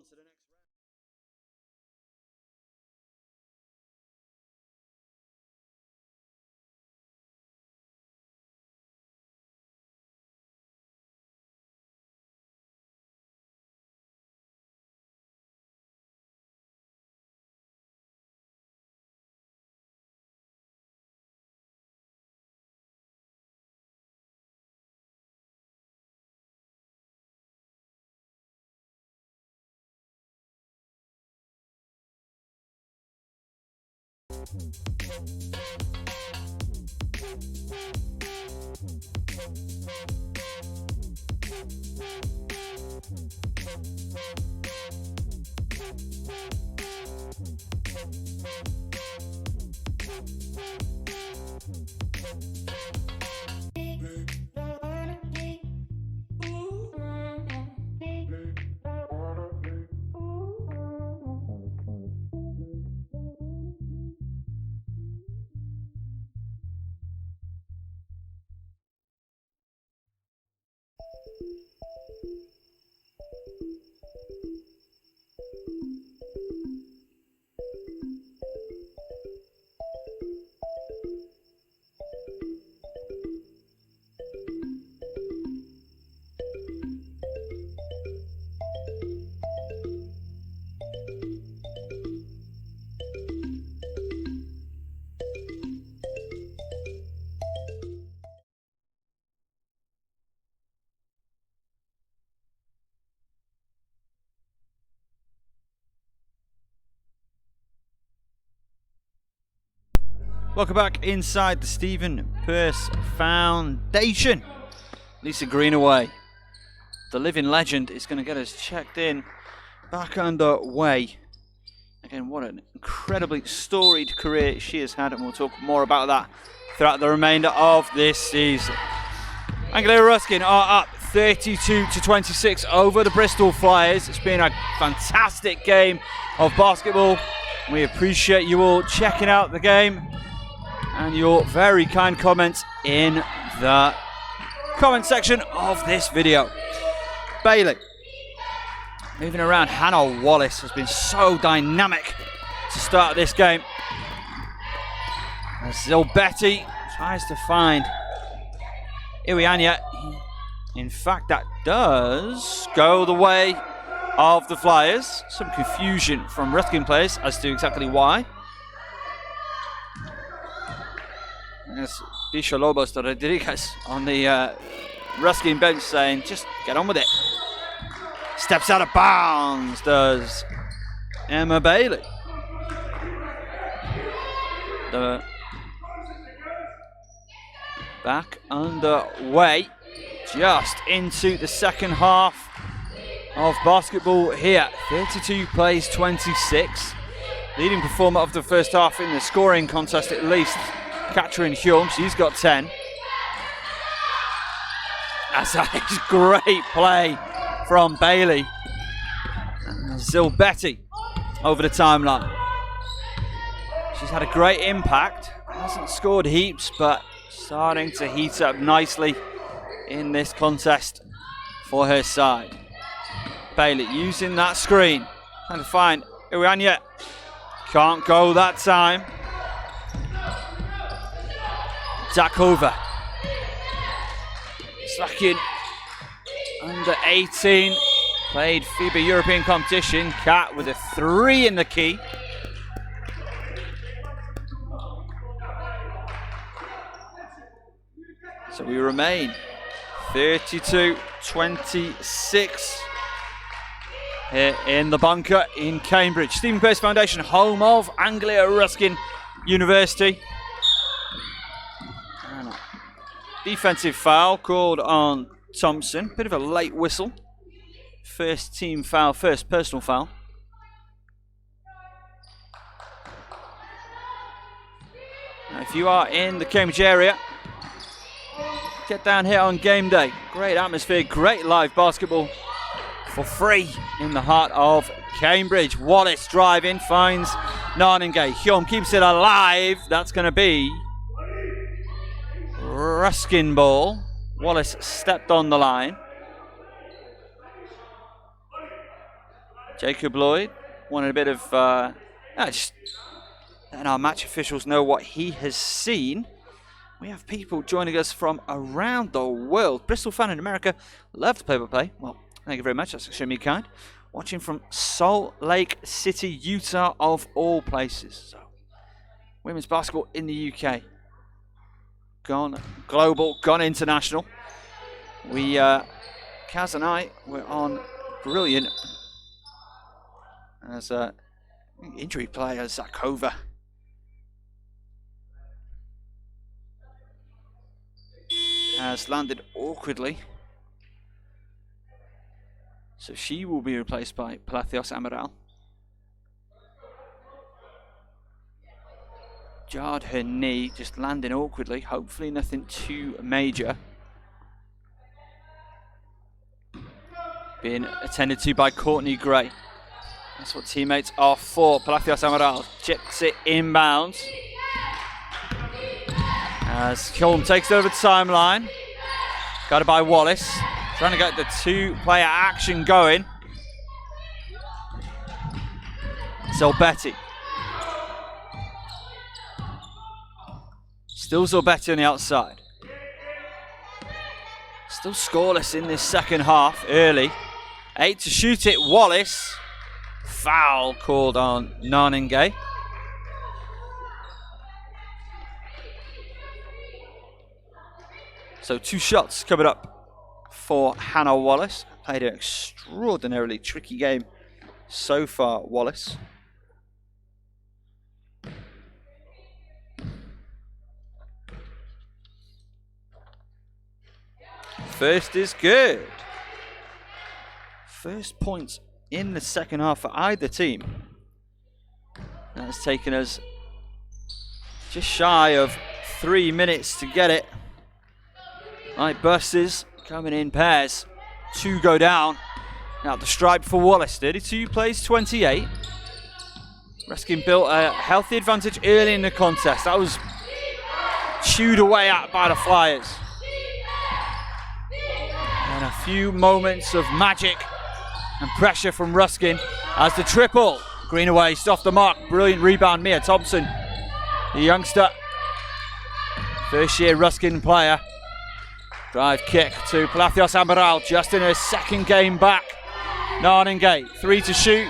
Welcome back inside the Stephen Pearce Foundation. Lisa Greenaway, the living legend, is going to get us checked in, back underway. Again, what an incredibly storied career she has had, and we'll talk more about that throughout the remainder of this season. Anglia Ruskin are up 32-26 over the Bristol Flyers. It's been a fantastic game of basketball. We appreciate you all checking out the game and your very kind comments in the comment section of this video. Bailey moving around. Hannah Wallace has been so dynamic to start this game. As Zilbetti tries to find Iwianya. In fact, that does go the way of the Flyers. Some confusion from Ruskin players as to exactly why. There's Bisha Lobos Rodriguez on the Ruskin bench saying, just get on with it. Steps out of bounds, does Emma Bailey. The back underway, just into the second half of basketball here. 32 plays 26. Leading performer of the first half in the scoring contest at least, Katrin Hume, she's got 10. That's a great play from Bailey. Zilbetti over the timeline. She's had a great impact. Hasn't scored heaps, but starting to heat up nicely in this contest for her side. Bailey using that screen. Trying to find Iwianya. Can't go that time. Zakova. Slakin, under 18, played FIBA European competition. Kat with a 3 in the key. So we remain 32-26 here in the bunker in Cambridge. Stephen Pearce Foundation, home of Anglia Ruskin University. Defensive foul called on Thompson. Bit of a late whistle. First team foul, first personal foul. Now, if you are in the Cambridge area, get down here on game day. Great atmosphere, great live basketball for free in the heart of Cambridge. Wallace driving, finds Narningay. Hyom keeps it alive. That's going to be Ruskin ball. Wallace stepped on the line. Jacob Lloyd wanted a bit of just letting our match officials know what he has seen. We have people joining us from around the world. Bristol fan in America, love the play-by-play. Well, thank you very much. That's extremely kind. Watching from Salt Lake City, Utah, of all places. So, women's basketball in the UK. Gone global, gone international. We, Kaz and I, were on brilliant as injury player Zakova. Has landed awkwardly. So she will be replaced by Palacios Amaral. Jarred her knee, just landing awkwardly. Hopefully nothing too major. Being attended to by Courtney Gray. That's what teammates are for. Palacios Amaral chips it inbounds. As Kilm takes it over the timeline. Got it by Wallace. Trying to get the two-player action going. Zilbetti. Still Zilbetti on the outside. Still scoreless in this second half, early. 8 to shoot it, Wallace. Foul called on Narningay. So 2 shots coming up for Hannah Wallace. Played an extraordinarily tricky game so far, Wallace. first is good. First points in the second half for either team. That's taken us just shy of 3 minutes to get it. Right, buses coming in pairs. 2 go down. Now the stripe for Wallace. 32 plays 28. Ruskin built a healthy advantage early in the contest. That was chewed away at by the Flyers. And a few moments of magic and pressure from Ruskin as the triple. Greenaway off the mark. Brilliant rebound, Mia Thompson. The youngster. First year Ruskin player. Drive kick to Palacios Amaral, just in her second game back. Narningate, 3 to shoot.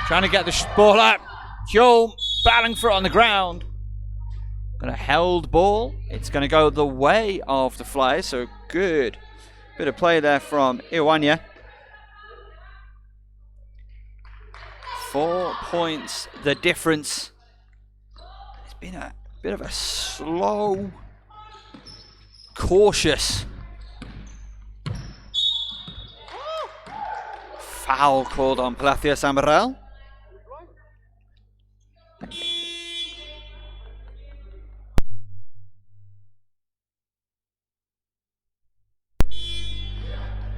Trying to get the ball out. Hulme battling for it on the ground. Got a held ball. It's going to go the way of the Flyers, so good bit of play there from Iwanya. 4 points, the difference. It's been a bit of a slow, cautious foul called on Palacios Amaral.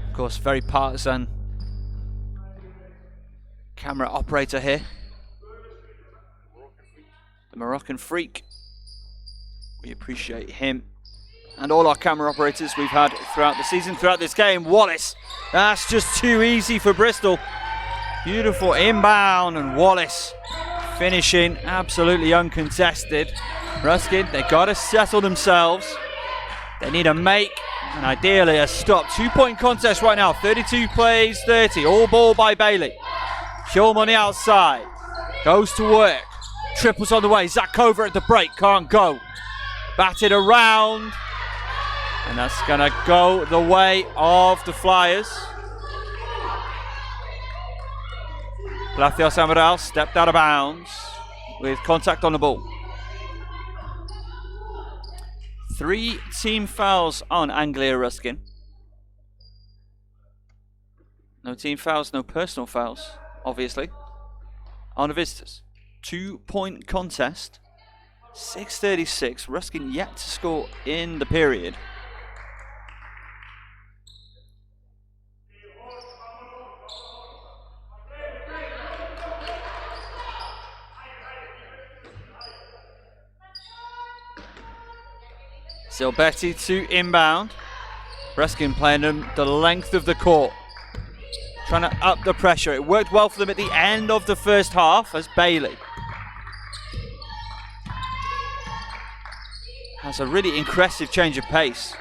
Of course, very partisan camera operator here. The Moroccan freak. We appreciate him. And all our camera operators we've had throughout the season, throughout this game. Wallace, that's just too easy for Bristol. Beautiful inbound, and Wallace finishing absolutely uncontested. Ruskin, they got to settle themselves. They need a make, and ideally a stop. 2-point contest right now, 32 plays, 30. All ball by Bailey. Hulme on the outside, goes to work. Triples on the way, Zakova at the break, can't go. Batted around. And that's going to go the way of the Flyers. Palacios Amaral stepped out of bounds with contact on the ball. 3 team fouls on Anglia Ruskin. No team fouls, no personal fouls, obviously, on the visitors. 2-point contest. 6:36. Ruskin yet to score in the period. Still Betty to inbound. Ruskin playing them the length of the court. Trying to up the pressure. It worked well for them at the end of the first half as Bailey has a really impressive change of pace.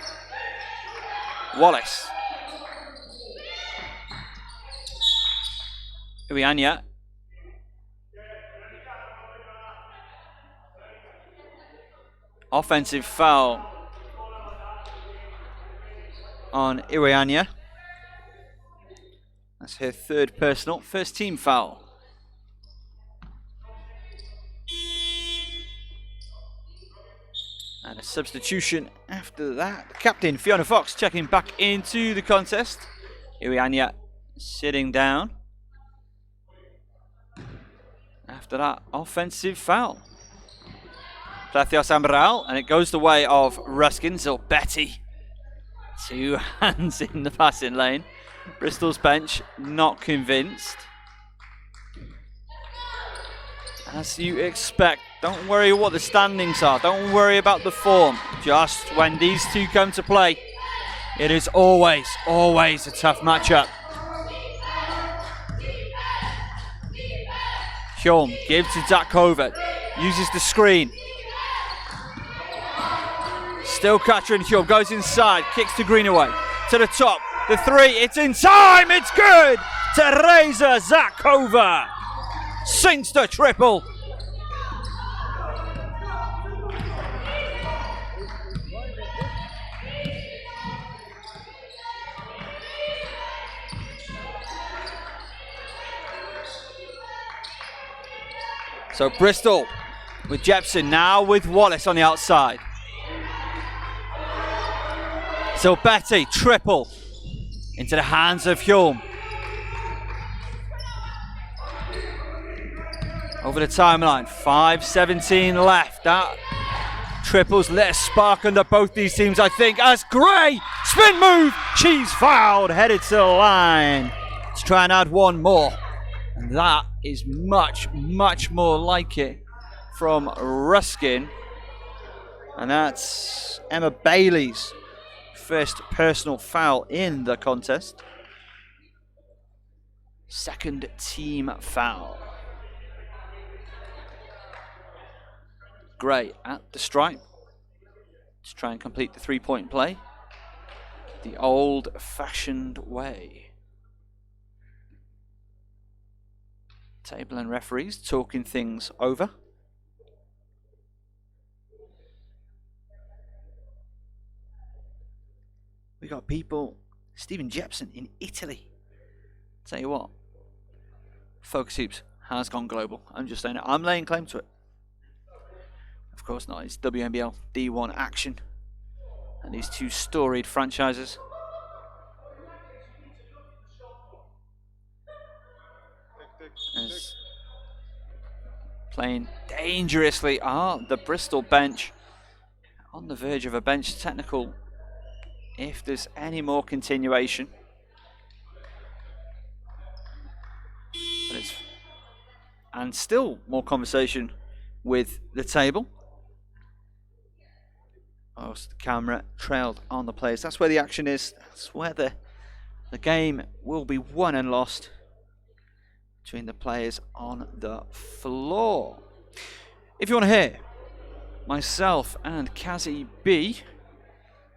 Wallace. Iwanya. Offensive foul on Iwanya. That's her 3rd personal, 1st team foul. And a substitution after that. Captain Fiona Fox checking back into the contest. Iwanya sitting down after that offensive foul. Palacios Amaral, and it goes the way of Ruskin. Zilbetti, 2 hands in the passing lane. Bristol's bench not convinced. As you expect, don't worry what the standings are. Don't worry about the form. Just when these two come to play, it is always, always a tough matchup. Hulme gives to Zakova, uses the screen. Still Katrin Hulme goes inside, kicks to Greenaway, to the top, the 3, it's in time, it's good! Teresa Zakova sinks the triple. So Bristol with Jepson, now with Wallace on the outside. Betty, triple into the hands of Hulme. Over the timeline, 5:17 left. That triples lit a spark under both these teams, I think, as Gray, spin move, she's fouled, headed to the line. Let's try and add one more. And that is much, much more like it from Ruskin. And that's Emma Bailey's first personal foul in the contest. Second team foul. Gray at the stripe to try and complete the three-point play the old-fashioned way. Table and referees talking things over. We got people, Stephen Jepson in Italy. Tell you what, FocusHoops has gone global. I'm just saying it. I'm laying claim to it. Of course not, it's WNBL D1 action and these two storied franchises. As playing dangerously are the Bristol bench, on the verge of a bench technical if there's any more continuation. And still more conversation with the table. Oh, so the camera trailed on the players. That's where the action is. That's where the game will be won and lost between the players on the floor. If you want to hear myself and Kazzy B,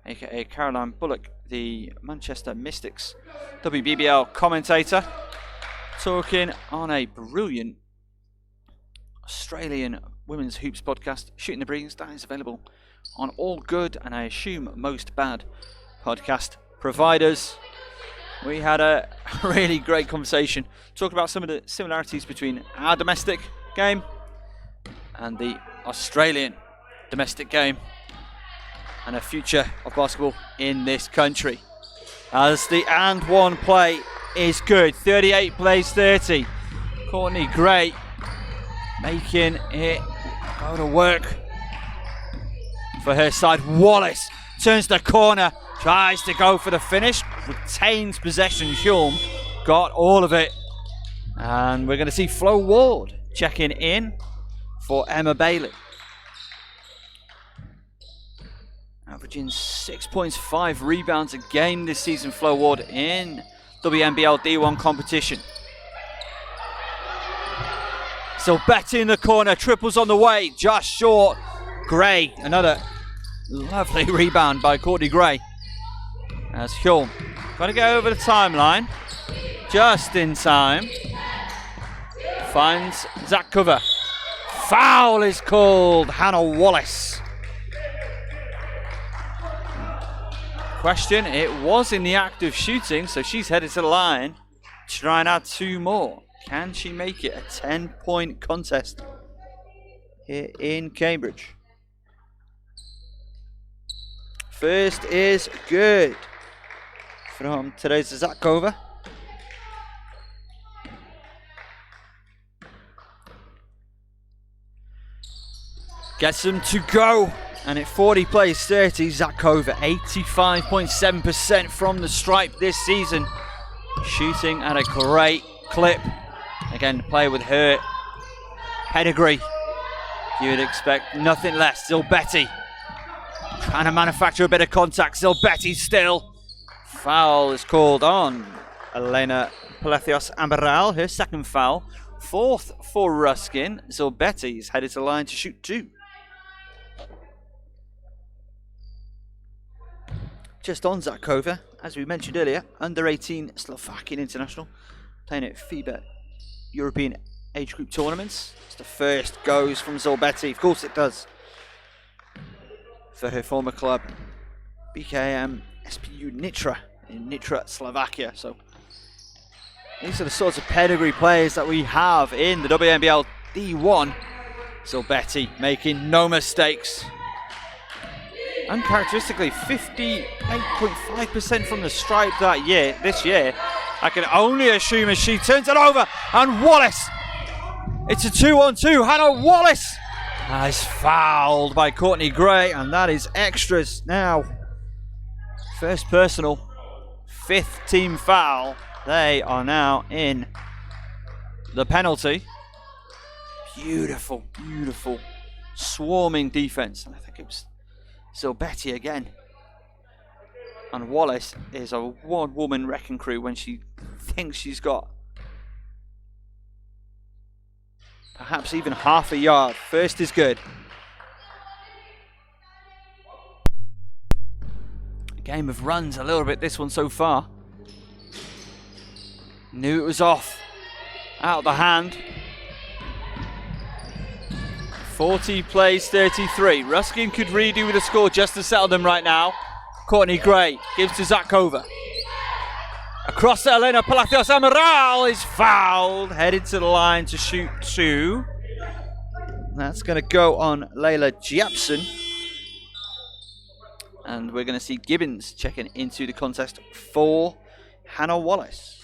aka Caroline Bullock, the Manchester Mystics WBBL commentator, talking on a brilliant Australian women's hoops podcast, Shooting the Breeze, that is available on all good and I assume most bad podcast providers. We had a really great conversation talking about some of the similarities between our domestic game and the Australian domestic game and a future of basketball in this country. As the and one play is good, 38 plays 30. Courtney Gray making it go to work for her side. Wallace turns the corner, tries to go for the finish, retains possession. Hulme got all of it. And we're going to see Flo Ward checking in for Emma Bailey. Averaging 6 points, 5 rebounds a game this season, Flo Ward in WNBL D1 competition. So Betty in the corner, triples on the way, just short. Gray, another lovely rebound by Courtney Gray. As Hulme got to go over the timeline, just in time. Finds Zach Cover. Foul is called, Hannah Wallace. Question, it was in the act of shooting, so she's headed to the line to try and add 2 more. Can she make it a 10-point contest here in Cambridge? First is good from today's Zakova. Gets them to go. And at 40 plays 30, Zakova, 85.7% from the stripe this season. Shooting at a great clip. Again, to play with her pedigree, you would expect nothing less. Still Betty trying to manufacture a bit of contact. Still Betty still. Foul is called on Elena Palacios Amaral, her second foul. 4th for Ruskin. Zilbetti is headed to the line to shoot 2. Just on Zakova, as we mentioned earlier, under 18 Slovakian international, playing at FIBA European age group tournaments. It's the first goes from Zilbetti, of course it does, for her former club, BKM SPU Nitra in Nitra, Slovakia. So these are the sorts of pedigree players that we have in the WNBL D1. Zilbetti making no mistakes. uncharacteristically 58.5% from the stripe this year. I can only assume as she turns it over, and Wallace. It's a 2-on-2. Hannah Wallace is fouled by Courtney Gray, and that is extras now. First personal, 5th team foul. They are now in the penalty. Beautiful, beautiful, swarming defense. And I think it was Zilbetti again. And Wallace is a one-woman wrecking crew when she thinks she's got perhaps even half a yard. First is good. A game of runs a little bit, this one so far. Knew it was off. Out of the hand. 40 plays 33. Ruskin could redo with a score just to settle them right now. Courtney Gray gives to Zakova. Across to Elena Palacios Amaral is fouled. Headed to the line to shoot 2. That's going to go on Layla Giapson. And we're going to see Gibbons checking into the contest for Hannah Wallace.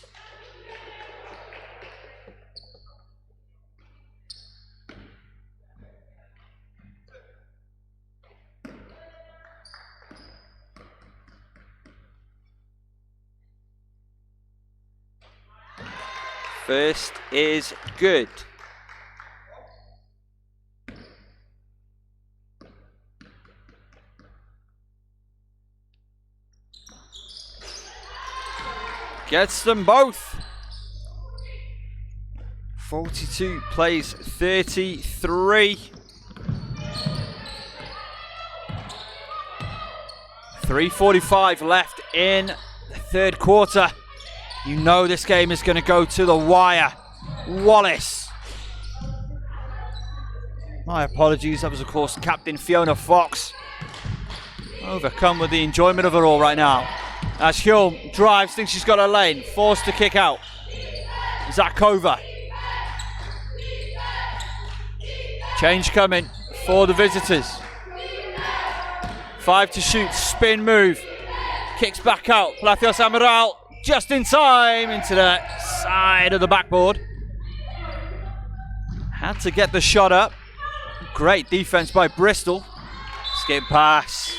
First is good. Gets them both. 42 plays 33. 3:45 left in the third quarter. You know this game is going to go to the wire. Wallace. My apologies. That was, of course, Captain Fiona Fox. Overcome with the enjoyment of it all right now. As Hulme drives, thinks she's got a lane. Forced to kick out. Zakova. Change coming for the visitors. 5 to shoot. Spin move. Kicks back out. Palacios Amaral. Just in time into the side of the backboard. Had to get the shot up. Great defense by Bristol. Skip pass.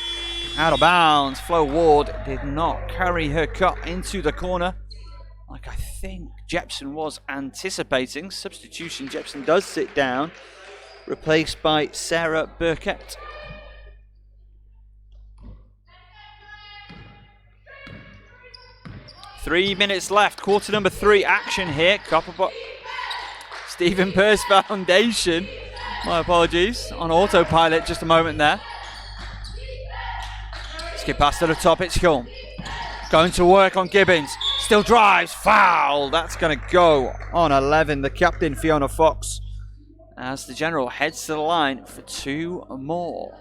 Out of bounds. Flo Ward did not carry her cut into the corner like I think Jepson was anticipating. Substitution. Jepson does sit down. Replaced by Sarah Burkett. Three minutes left, quarter number 3 action here. Stephen Peirce Foundation, my apologies, on autopilot just a moment there. Skip pass to the top, it's Hulme. Going to work on Gibbons, still drives, foul. That's going to go on 11, the captain Fiona Fox, as the general heads to the line for 2 more.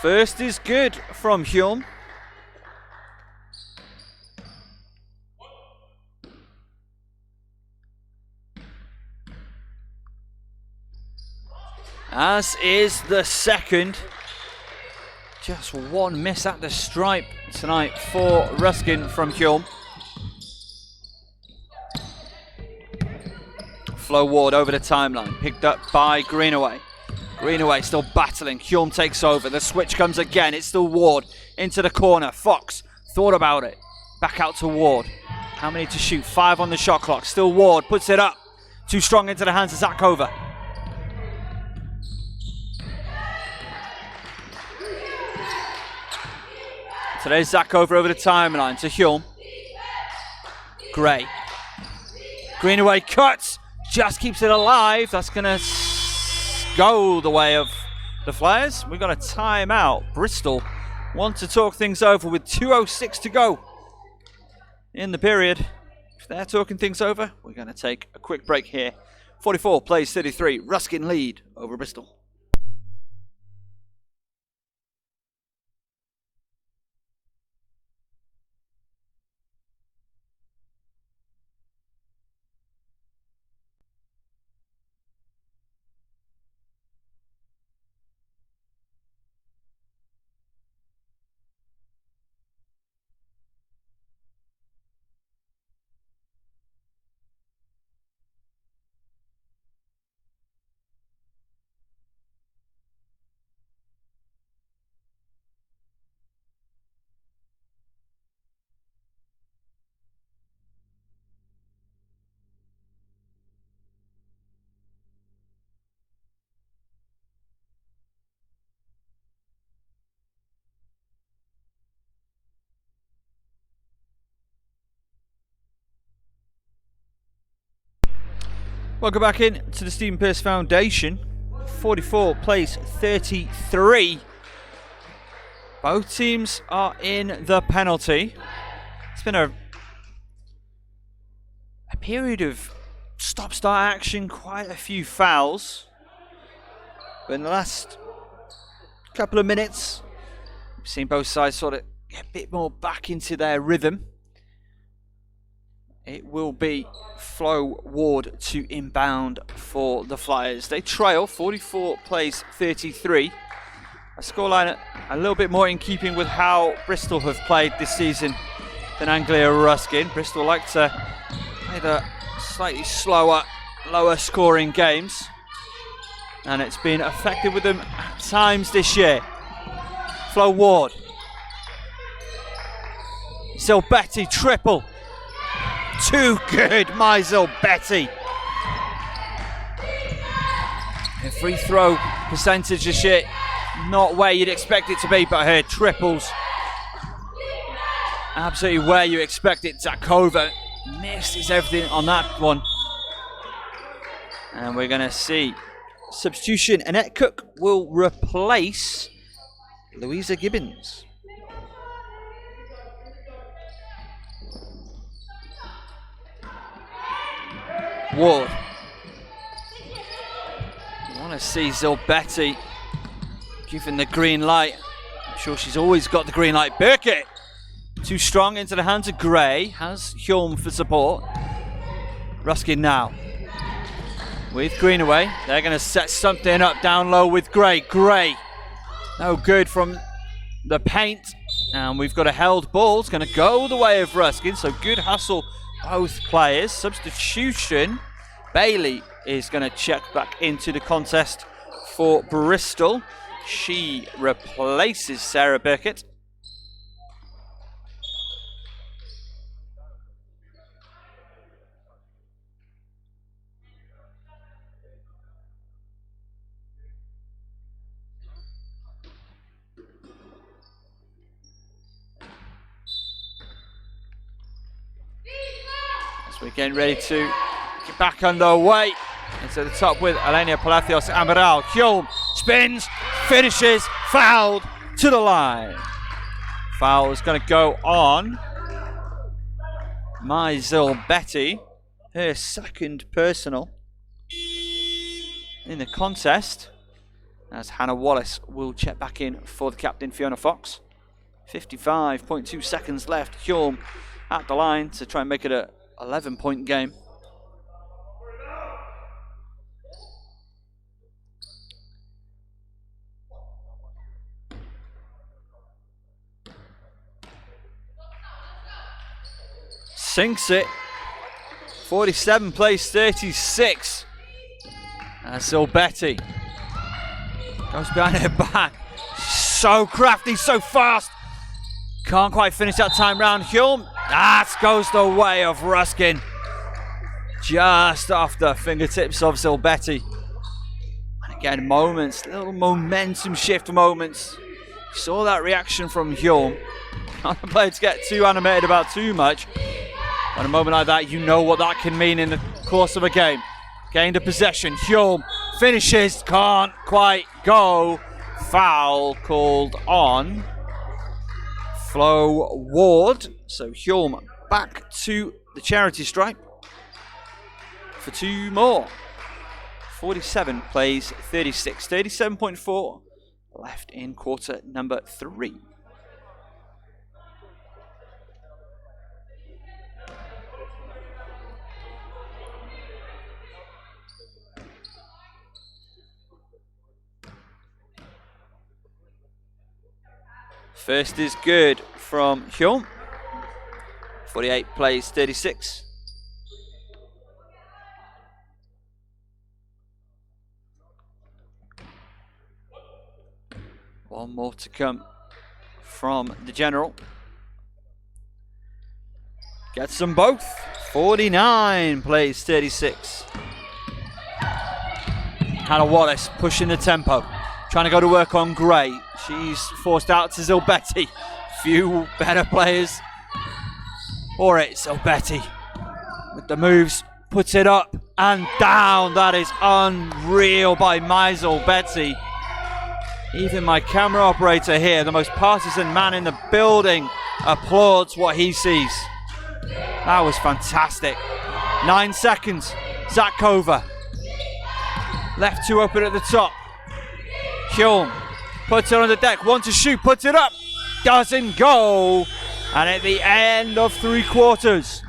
First is good from Hulme. As is the second. Just one miss at the stripe tonight for Ruskin from Hulme. Flo Ward over the timeline, picked up by Greenaway. Greenaway still battling. Hulme takes over. The switch comes again. It's still Ward into the corner. Fox thought about it. Back out to Ward. How many to shoot? 5 on the shot clock. Still Ward puts it up. Too strong into the hands of Zakova. Today's Zakova over the timeline to Hulme. Gray. Greenaway cuts. Just keeps it alive. That's going to go the way of the Flyers. We've got a timeout. Bristol want to talk things over with 2:06 to go in the period. If they're talking things over, we're going to take a quick break here. 44 plays 33. Ruskin lead over Bristol. Welcome back in to the Stephen Pearce Foundation. 44 plays 33. Both teams are in the penalty. It's been a period of stop-start action, quite a few fouls. But in the last couple of minutes, we've seen both sides sort of get a bit more back into their rhythm. It will be Flo Ward to inbound for the Flyers. They trail 44 plays 33. A scoreline a little bit more in keeping with how Bristol have played this season than Anglia Ruskin. Bristol like to play the slightly slower, lower scoring games. And it's been effective with them at times this year. Flo Ward. Zilbetti triple. Too good, my Zilbetti. Her free throw percentage this year, not where you'd expect it to be, but her triples, absolutely where you expect it. Zakova misses everything on that one. And we're going to see substitution. Annette Cook will replace Louisa Gibbons. Ward. I want to see Zilbetti given the green light. I'm sure she's always got the green light. Burkett, too strong into the hands of Gray. Has Hjulm for support. Ruskin now with Greenaway. They're going to set something up down low with Gray. Gray, no good from the paint. And we've got a held ball. It's going to go the way of Ruskin. So good hustle, both players. Substitution. Bailey is going to check back into the contest for Bristol. She replaces Sarah Burkett. As we're getting ready to get back underway. Into the top with Elenia Palacios Amaral. Hjulm spins, finishes, fouled to the line. Foul is going to go on my Zilbetti, her second personal in the contest, as Hannah Wallace will check back in for the captain Fiona Fox. 55.2 seconds left. Hjulm at the line to try and make it a 11-point game. Sinks it. 47 plays 36. And Zilbetti goes behind her back. So crafty, so fast. Can't quite finish that time round. Hjulm, that goes the way of Ruskin. Just off the fingertips of Zilbetti. And again, moments, little momentum shift moments. You saw that reaction from Hjulm. Can't the players get too animated about too much. At a moment like that, you know what that can mean in the course of a game. Gained a possession. Hjulm finishes, can't quite go. Foul called on Flo Ward. So Hjulm back to the charity stripe for two more. 47 plays 36. 37.4 left in quarter number 3. First is good from Hjulm. 48 plays 36. One more to come from the general. Gets them both. 49 plays 36. Hannah Wallace pushing the tempo. Trying to go to work on Gray. She's forced out to Zilbetti. Few better players for it. Zilbetti with the moves, puts it up. and down. That is unreal by Maisel Betty. Even my camera operator here, the most partisan man in the building, applauds what he sees. That was fantastic. 9 seconds. Zakova. Left two open at the top. Hjulm puts it on the deck. Want to shoot, puts it up. Doesn't go. And at the end of 3 quarters,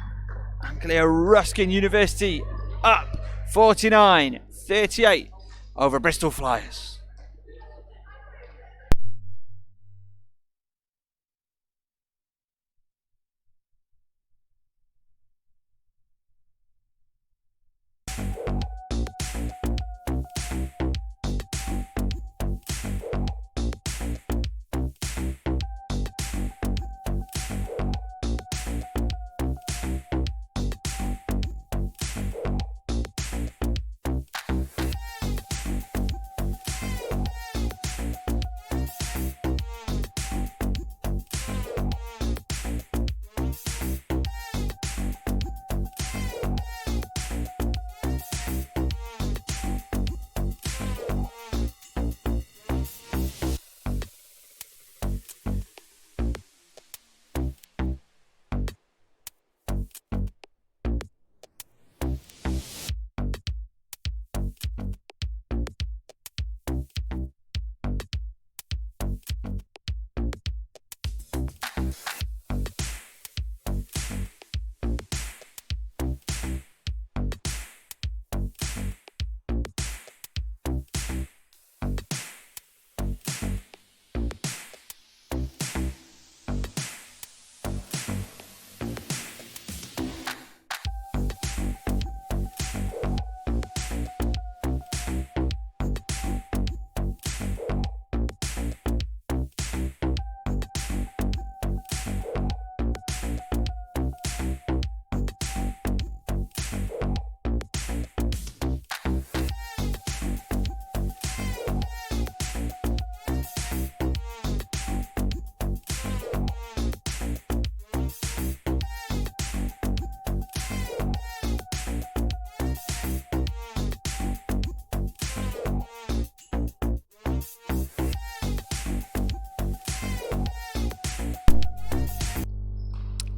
Anglia Ruskin University up 49-38 over Bristol Flyers.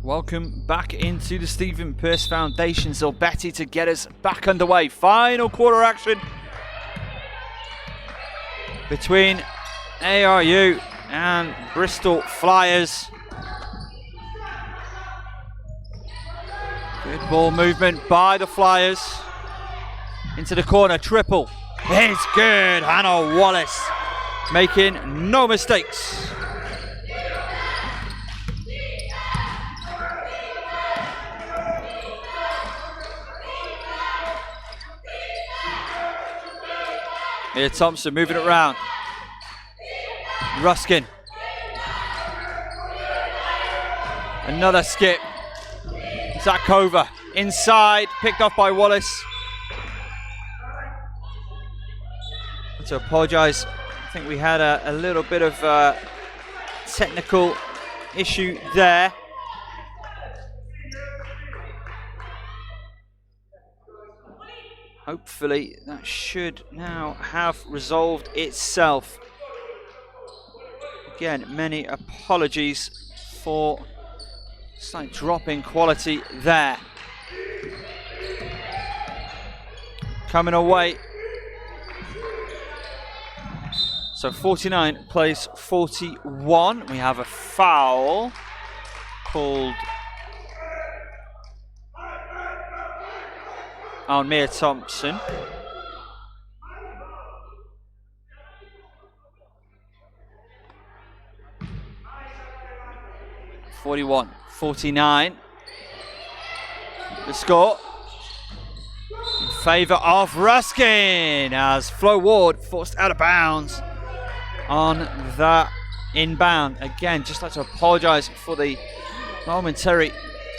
Welcome back into the Stephen Pearce Foundation. Zilbetti to get us back underway. Final quarter action between ARU and Bristol Flyers. Good ball movement by the Flyers. Into the corner, triple. It's good. Hannah Wallace making no mistakes. Here Thompson moving it around. Ruskin. Another skip. Zakova inside, picked off by Wallace. To apologise, I think we had a little bit of technical issue there. Hopefully that should now have resolved itself. Again, many apologies for slight drop in quality there. Coming away. So 49 plays 41. We have a foul called on Mia Thompson. (41-49). The score in favour of Ruskin as Flo Ward forced out of bounds on that inbound. Again, just like to apologise for the momentary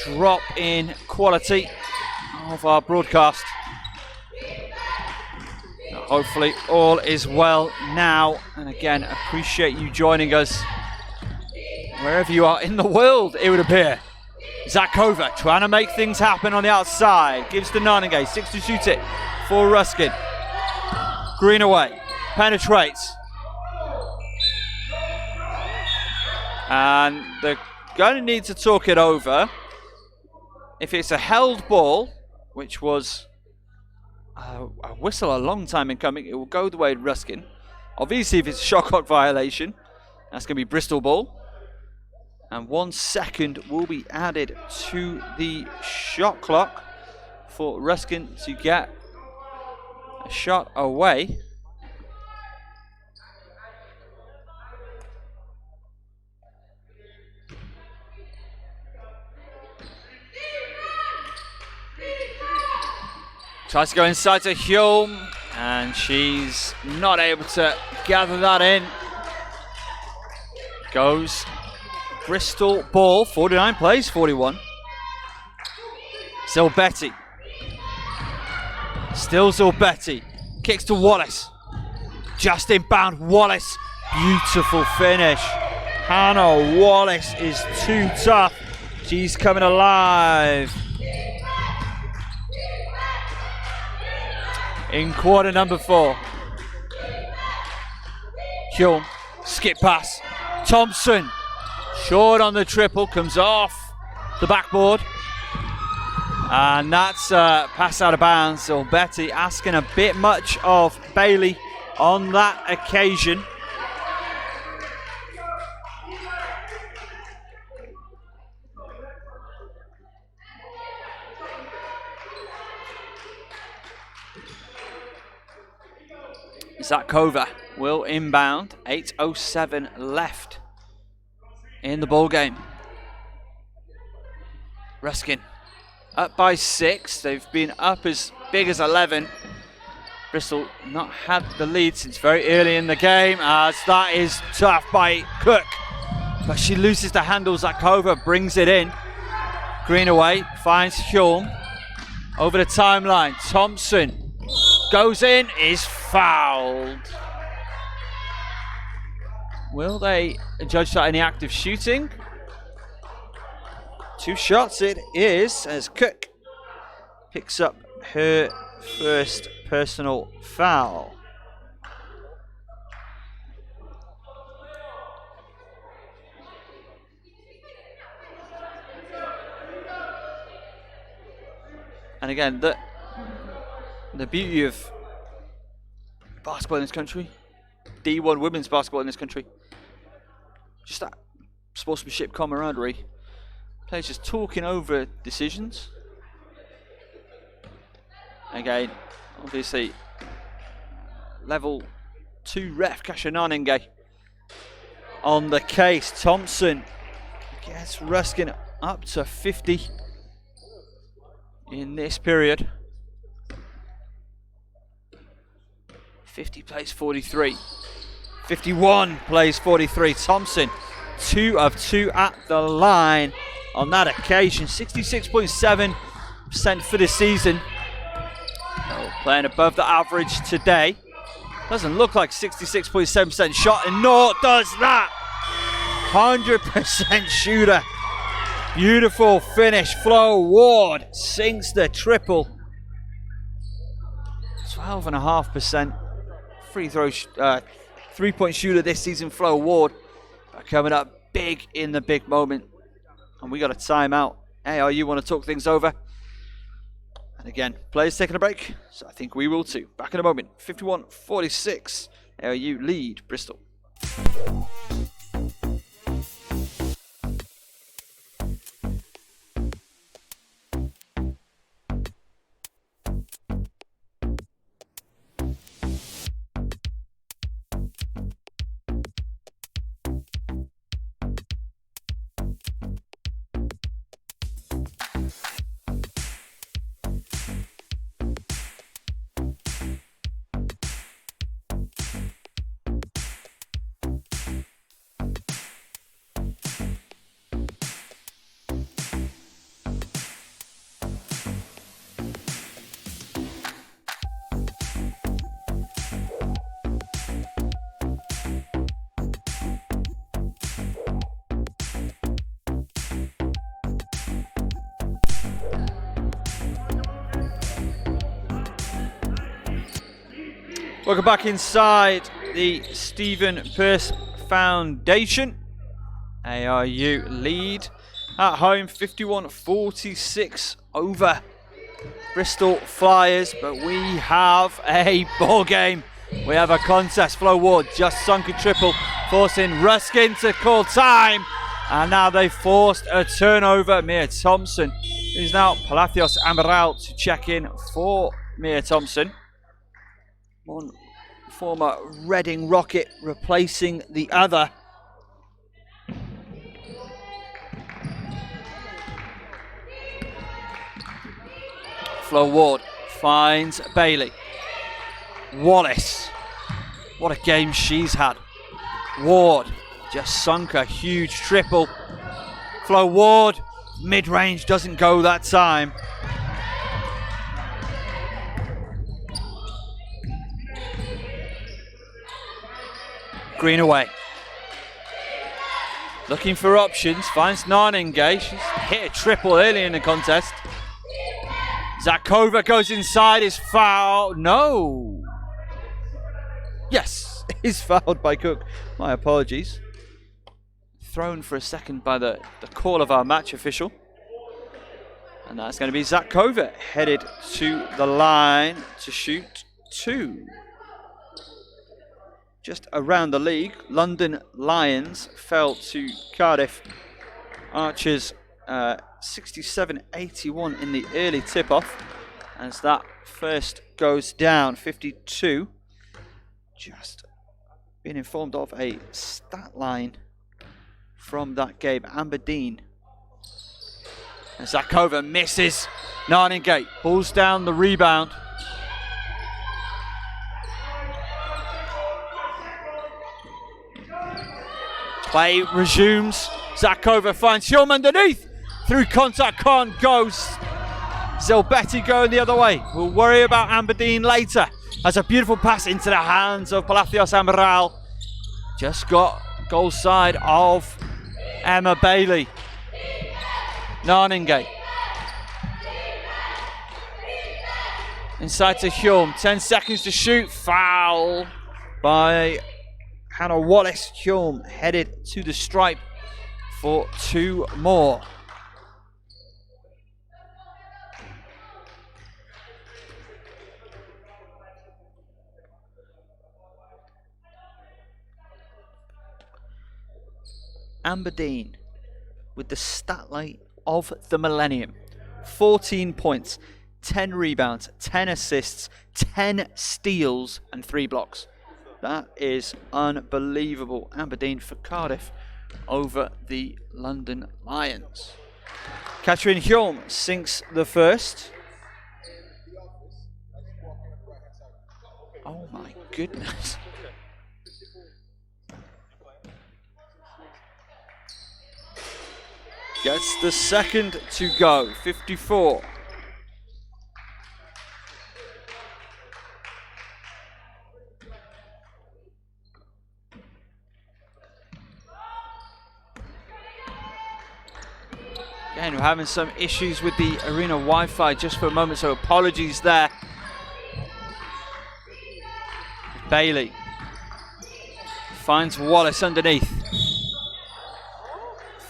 drop in quality of our broadcast. Hopefully all is well now, and again appreciate you joining us wherever you are in the world, it would appear. Zakova trying to make things happen on the outside. Gives to Naningay. 6 to shoot it for Ruskin. Greenaway penetrates. And they're going to need to talk it over. If it's a held ball, which was a whistle a long time in coming, it will go the way of Ruskin. Obviously, if it's a shot clock violation, that's going to be Bristol ball. And 1 second will be added to the shot clock for Ruskin to get a shot away. Tries to go inside to Hulme, and she's not able to gather that in. Goes Bristol ball, 49 plays 41. Zilbetti. Still Zilbetti. Kicks to Wallace. Just inbound Wallace. Beautiful finish. Hannah Wallace is too tough. She's coming alive. In quarter number 4. Hulme, skip pass. Thompson, short on the triple, comes off the backboard. And that's a pass out of bounds. So Betty asking a bit much of Bailey on that occasion. Zakova will inbound. 8:07 left in the ball game. Ruskin up by 6. They've been up as big as 11. Bristol not had the lead since very early in the game, as that is tough by Cook. But she loses the handle. Zakova brings it in. Greenaway finds Hulme over the timeline. Thompson goes in, is fouled. Will they judge that any active shooting? 2 shots it is, as Cook picks up her first personal foul. And again, the beauty of basketball in this country, D1 women's basketball in this country, just that sportsmanship, camaraderie, players just talking over decisions. Again, obviously, level 2 ref Kasha Naningay on the case. Thompson gets Ruskin up to 50 in this period. 50 plays 43. 51 plays 43. Thompson, 2 of 2 at the line on that occasion. 66.7% for the season. Oh, playing above the average today. Doesn't look like 66.7% shot, and nor does that. 100% shooter. Beautiful finish. Flo Ward sinks the triple. 12.5% free throw, 3-point shooter this season. Flo Ward coming up big in the big moment. And we got a timeout. ARU want to talk things over. And again, players taking a break, so I think we will too. Back in a moment. 51-46. ARU lead Bristol. Welcome back inside the Stephen Pearce Foundation. ARU lead at home 51-46 over Bristol Flyers, but we have a ball game. We have a contest. Flo Ward just sunk a triple, forcing Ruskin to call time, and now they forced a turnover. Mia Thompson is now Palacios Amaral to check in for Mia Thompson. One former Reading Rocket replacing the other. Flo Ward finds Bailey. Wallace, what a game she's had. Ward just sunk a huge triple. Flo Ward, mid-range, doesn't go that time. Green away. Looking for options, finds Narninge. She's hit a triple early in the contest. Zakova goes inside, is fouled. No. Yes, is fouled by Cook. My apologies. Thrown for a second by the call of our match official. And that's going to be Zakova headed to the line to shoot 2. Just around the league, London Lions fell to Cardiff Archers 67-81 in the early tip-off, as that first goes down 52. Just been informed of a stat line from that game. Amber Dean. And Zakova misses. Narningate pulls down the rebound. Play resumes. Zakova finds Hulme underneath. Through contact, can't go. Zilbetti going the other way. We'll worry about Amber Dean later. That's a beautiful pass into the hands of Palacios Amaral. Just got goal side of Emma Bailey. Narninge. Inside to Hulme. 10 seconds to shoot. Foul by Hannah Wallace. Hulme headed to the stripe for 2 more. Amber Dean with the stat line of the millennium. 14 points, 10 rebounds, 10 assists, 10 steals and 3 blocks. That is unbelievable. Amber Dean for Cardiff over the London Lions. Katrin Hulme sinks the first. Oh my goodness. Gets the second to go, 54. Again, we're having some issues with the arena Wi-Fi just for a moment, so apologies there. Bailey finds Wallace underneath.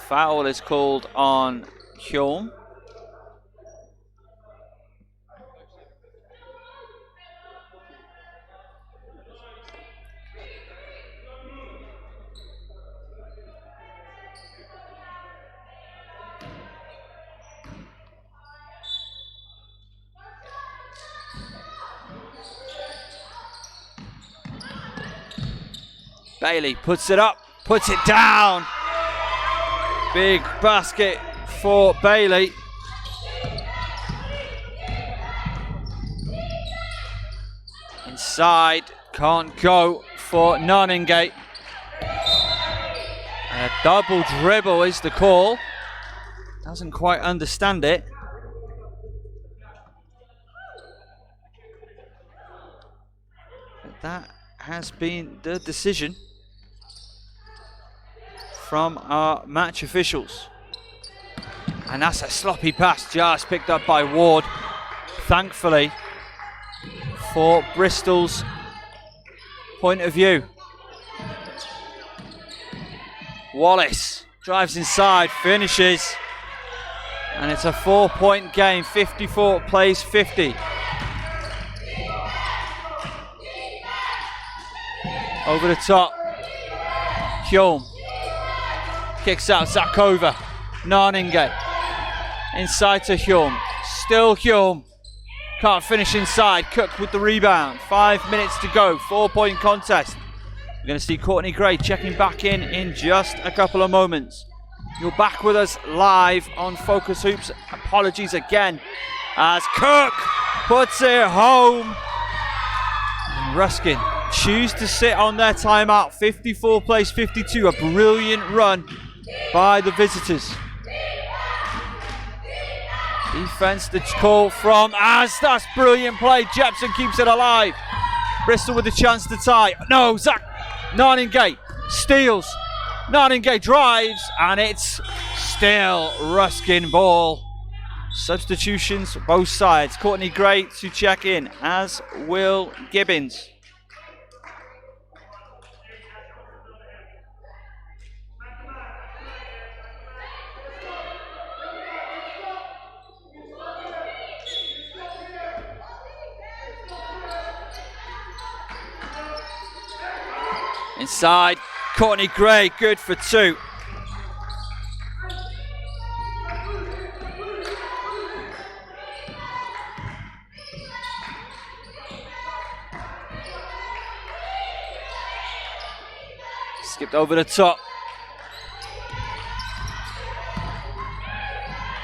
Foul is called on Hulme. Bailey puts it up, puts it down. Big basket for Bailey. Inside, can't go for Narningate. A double dribble is the call. Doesn't quite understand it. But that has been the decision from our match officials. And that's a sloppy pass just picked up by Ward. Thankfully for Bristol's point of view. Wallace drives inside, finishes. And it's a 4-point game, 54 plays 50. Over the top. Hjulm. Kicks out, Zakova. Narninge. Inside to Hjulm. Still Hjulm. Can't finish inside. Cook with the rebound. 5 minutes to go. 4-point contest. We're going to see Courtney Gray checking back in just a couple of moments. You're back with us live on Focus Hoops. Apologies again as Cook puts it home. And Ruskin choose to sit on their timeout. 54 plays 52. A brilliant run by the visitors. Defense to call from that's brilliant play. Jepson keeps it alive. Bristol with a chance to tie. No, Narninge steals. Narninge drives, and it's still Ruskin ball. Substitutions both sides. Courtney Gray to check in, as will Gibbons. Inside. Courtney Gray, good for 2. Skipped over the top.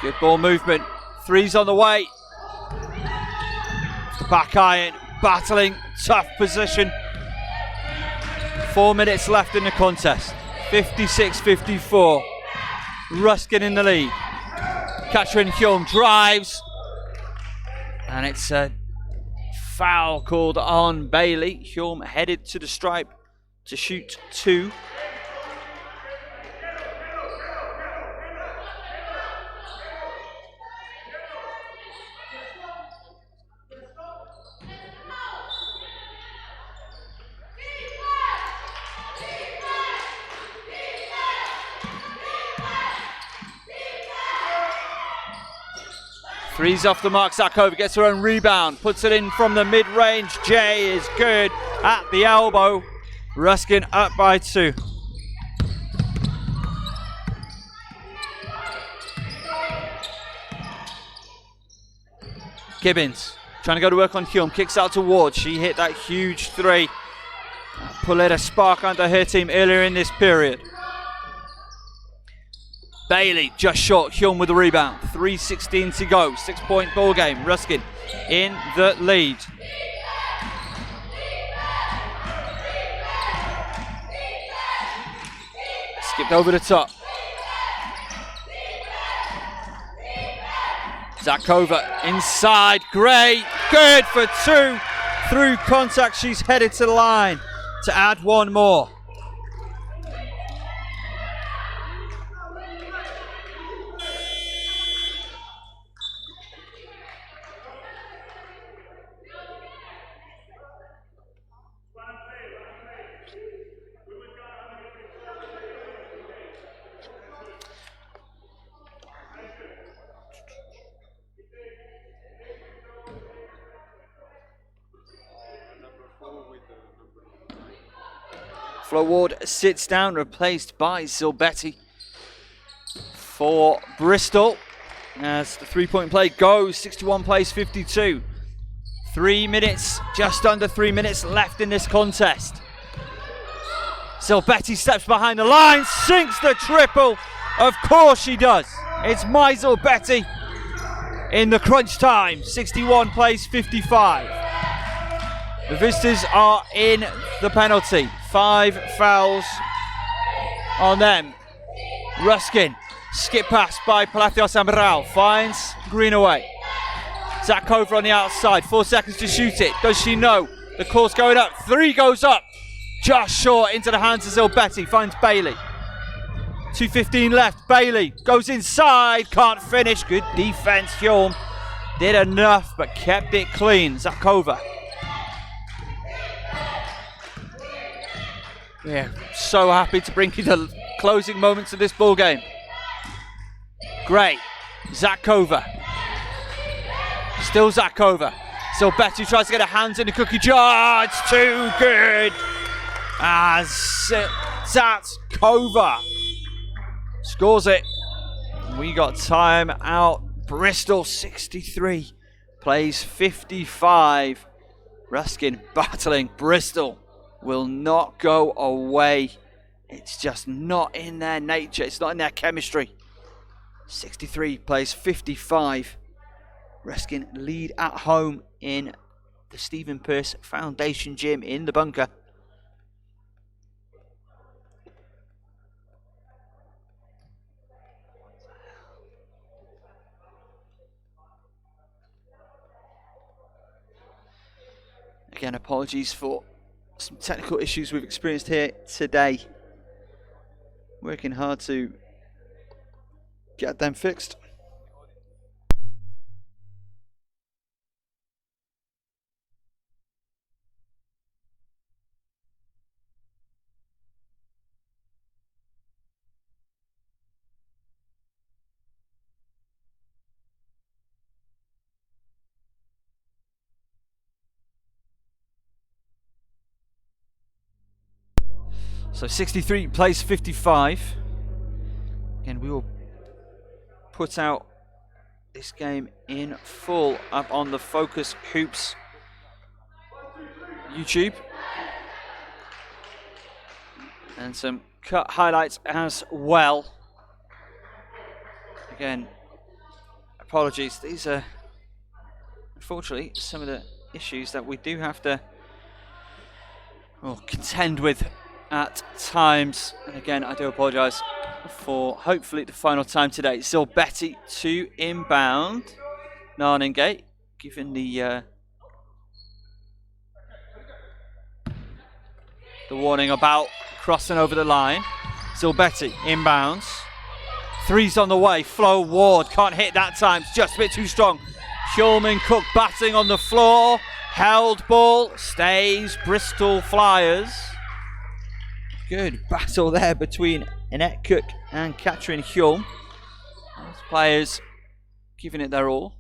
Good ball movement. 3's on the way. The back iron, battling, tough position. 4 minutes left in the contest. 56-54. Ruskin in the lead. Katrin Hjulm drives. And it's a foul called on Bailey. Hjulm headed to the stripe to shoot 2. Three's off the mark. Zakova gets her own rebound, puts it in from the mid-range. Jay is good at the elbow. Ruskin up by 2. Gibbons trying to go to work on Hjulm. Kicks out to Ward. She hit that huge 3. Pulled a spark under her team earlier in this period. Bailey just short. Hjulm with the rebound. 3:16 to go. 6-point ball game. Ruskin in the lead. Skipped over the top. Zakova inside. Gray. Good for 2. Through contact, she's headed to the line to add 1 more. Flo Ward sits down, replaced by Zilbetti for Bristol. As the 3-point play goes, 61 plays 52. 3 minutes, just under 3 minutes left in this contest. Zilbetti steps behind the line, sinks the triple. Of course she does. It's my Zilbetti in the crunch time. 61 plays 55. The visitors are in the penalty. 5 fouls on them. Ruskin, skip pass by Palacios Amaral, finds Greenaway. Zakova on the outside, 4 seconds to shoot it. Does she know? The call's going up, 3 goes up. Just short into the hands of Zilbetti, finds Bailey. 2:15 left, Bailey goes inside, can't finish. Good defense, Hjulm. Did enough, but kept it clean. Zakova. We're so happy to bring you the closing moments of this ball game. Gray, Zakova. Still Zakova. Still Betty tries to get her hands in the cookie jar. It's too good. As Zakova scores it. We got time out. Bristol 63 plays 55. Ruskin battling. Bristol will not go away. It's just not in their nature. It's not in their chemistry. 63 plays 55. Ruskin lead at home in the Stephen Pearce Foundation Gym in the bunker. Again, apologies for some technical issues we've experienced here today. Working hard to get them fixed. So 63 plays 55. Again, we will put out this game in full up on the FocusHoops YouTube. And some cut highlights as well. Again, apologies. These are unfortunately some of the issues that we do have to contend with at times. And again, I do apologise for hopefully the final time today. Still Betty to inbound. Narningate given the warning about crossing over the line. Still Betty inbounds. Three's on the way. Flo Ward can't hit that time. It's just a bit too strong. Shulman Cook batting on the floor. Held ball. Stays Bristol Flyers. Good battle there between Annette Cook and Catherine Hulme. Those players giving it their all.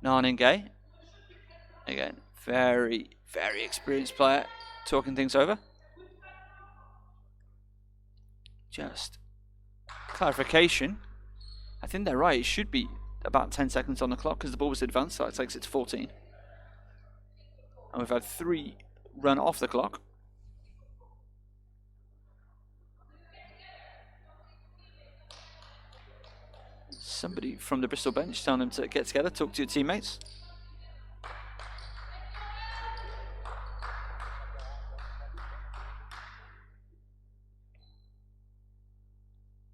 Narningay. Again, very, very experienced player. Talking things over. Just clarification. I think they're right. It should be about 10 seconds on the clock because the ball was advanced, so that takes it to 14. And we've had 3 run off the clock. Somebody from the Bristol bench telling them to get together, talk to your teammates.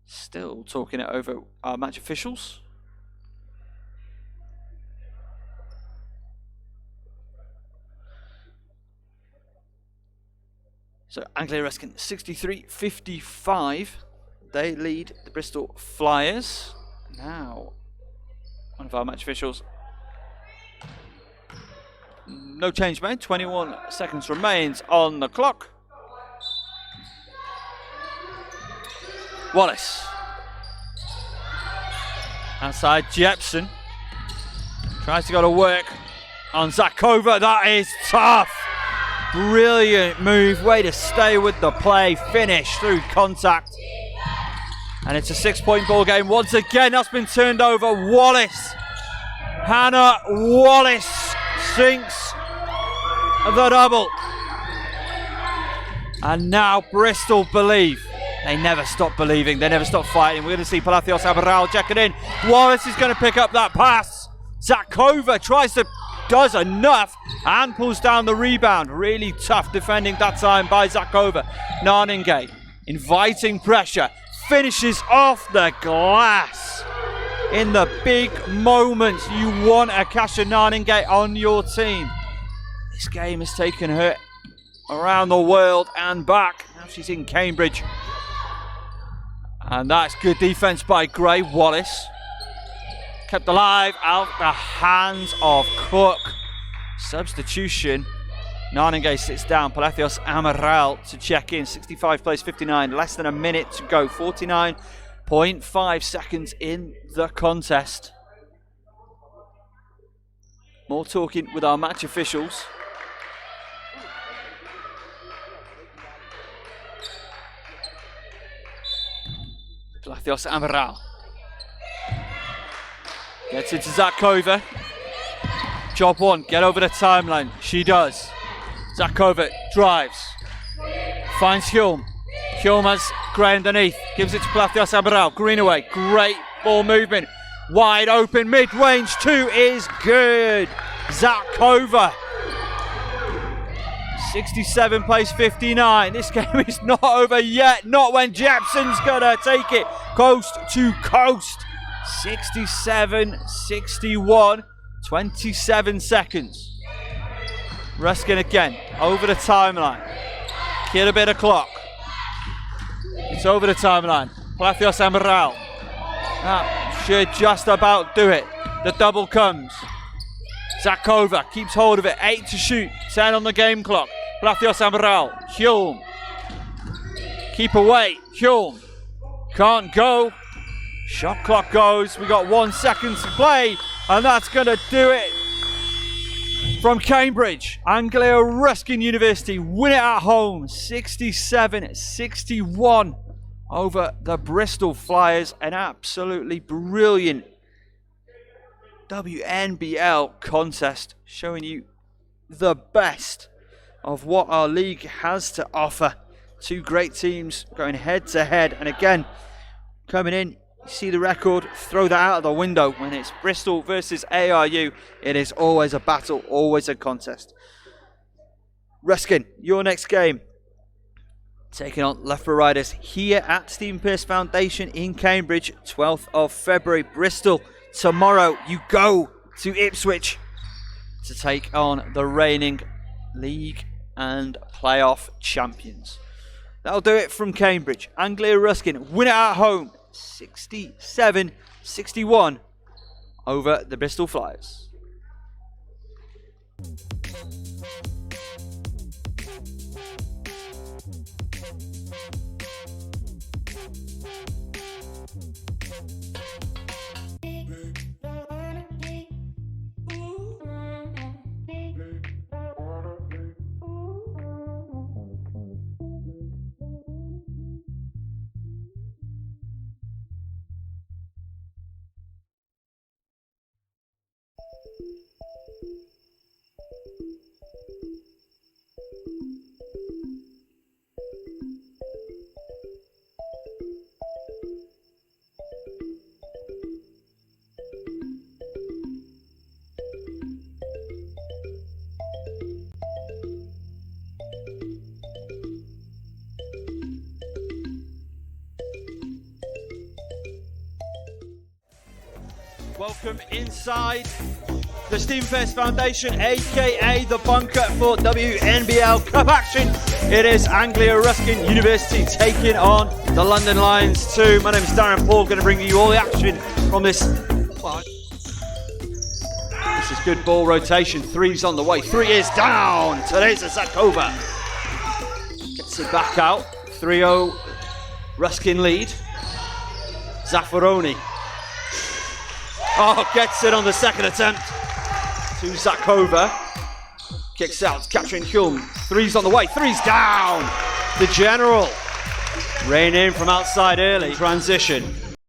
Still talking it over our match officials. So Anglia Ruskin 63-55. They lead the Bristol Flyers. Now, one of our match officials. No change made. 21 seconds remains on the clock. Wallace. Outside Jepson. Tries to go to work on Zakova. That is tough. Brilliant move. Way to stay with the play. Finish through contact. And it's a 6-point ball game. Once again, that's been turned over. Wallace. Hannah Wallace sinks the double. And now Bristol believe. They never stop believing. They never stop fighting. We're going to see Palacios Abral checking in. Wallace is going to pick up that pass. Zakova does enough and pulls down the rebound. Really tough defending that time by Zakova. Narningay inviting pressure. Finishes off the glass. In the big moments, you want a Akasha Narningay on your team. This game has taken her around the world and back. Now she's in Cambridge. And that's good defense by Gray. Wallace kept alive out the hands of Cook. Substitution Naningay sits down. Palacios Amaral to check in. 65 plays 59. Less than a minute to go. 49.5 seconds in the contest. More talking with our match officials. Palacios Amaral gets into Zakova. Job one, get over the timeline. She does. Zakova drives. Finds Hulme. Hulme has Gray underneath. Gives it to Palacios Amaral. Greenaway. Great ball movement. Wide open. Mid-range. Two is good. Zakova. 67 plays 59. This game is not over yet. Not when Jepson's gonna take it coast to coast. 67-61. 27 seconds. Ruskin again, over the timeline. Kill a bit of clock. It's over the timeline. Palacios Amaral. That should just about do it. The double comes. Zakova keeps hold of it. 8 to shoot. 10 on the game clock. Palacios Amaral. Hulme. Keep away. Hulme. Can't go. Shot clock goes. We got 1 second to play. And that's going to do it. From Cambridge, Anglia Ruskin University win it at home. 67-61 over the Bristol Flyers. An absolutely brilliant WNBL contest, showing you the best of what our league has to offer. Two great teams going head to head, and again, coming in, you see the record, throw that out of the window. When it's Bristol versus ARU, it is always a battle, always a contest. Ruskin, your next game, taking on Loughborough Riders here at Stephen Pearce Foundation in Cambridge, 12th of February. Bristol, tomorrow you go to Ipswich to take on the reigning league and playoff champions. That'll do it from Cambridge. Anglia Ruskin win it at home, 67-61 over the Bristol Flyers. Welcome inside the Stephen Pearce Foundation, aka the bunker for WNBL Cup action. It is Anglia Ruskin University taking on the London Lions 2. My name is Darren Paul, going to bring you all the action from this. This is good ball rotation. Three's on the way. Three is down. Teresa Zakova gets it back out. 3-0 Ruskin lead. Zaffaroni. Oh, gets it on the second attempt to Zakova. Kicks out, capturing Hulme. Three's on the way, three's down. The General. Rain in from outside early. Transition.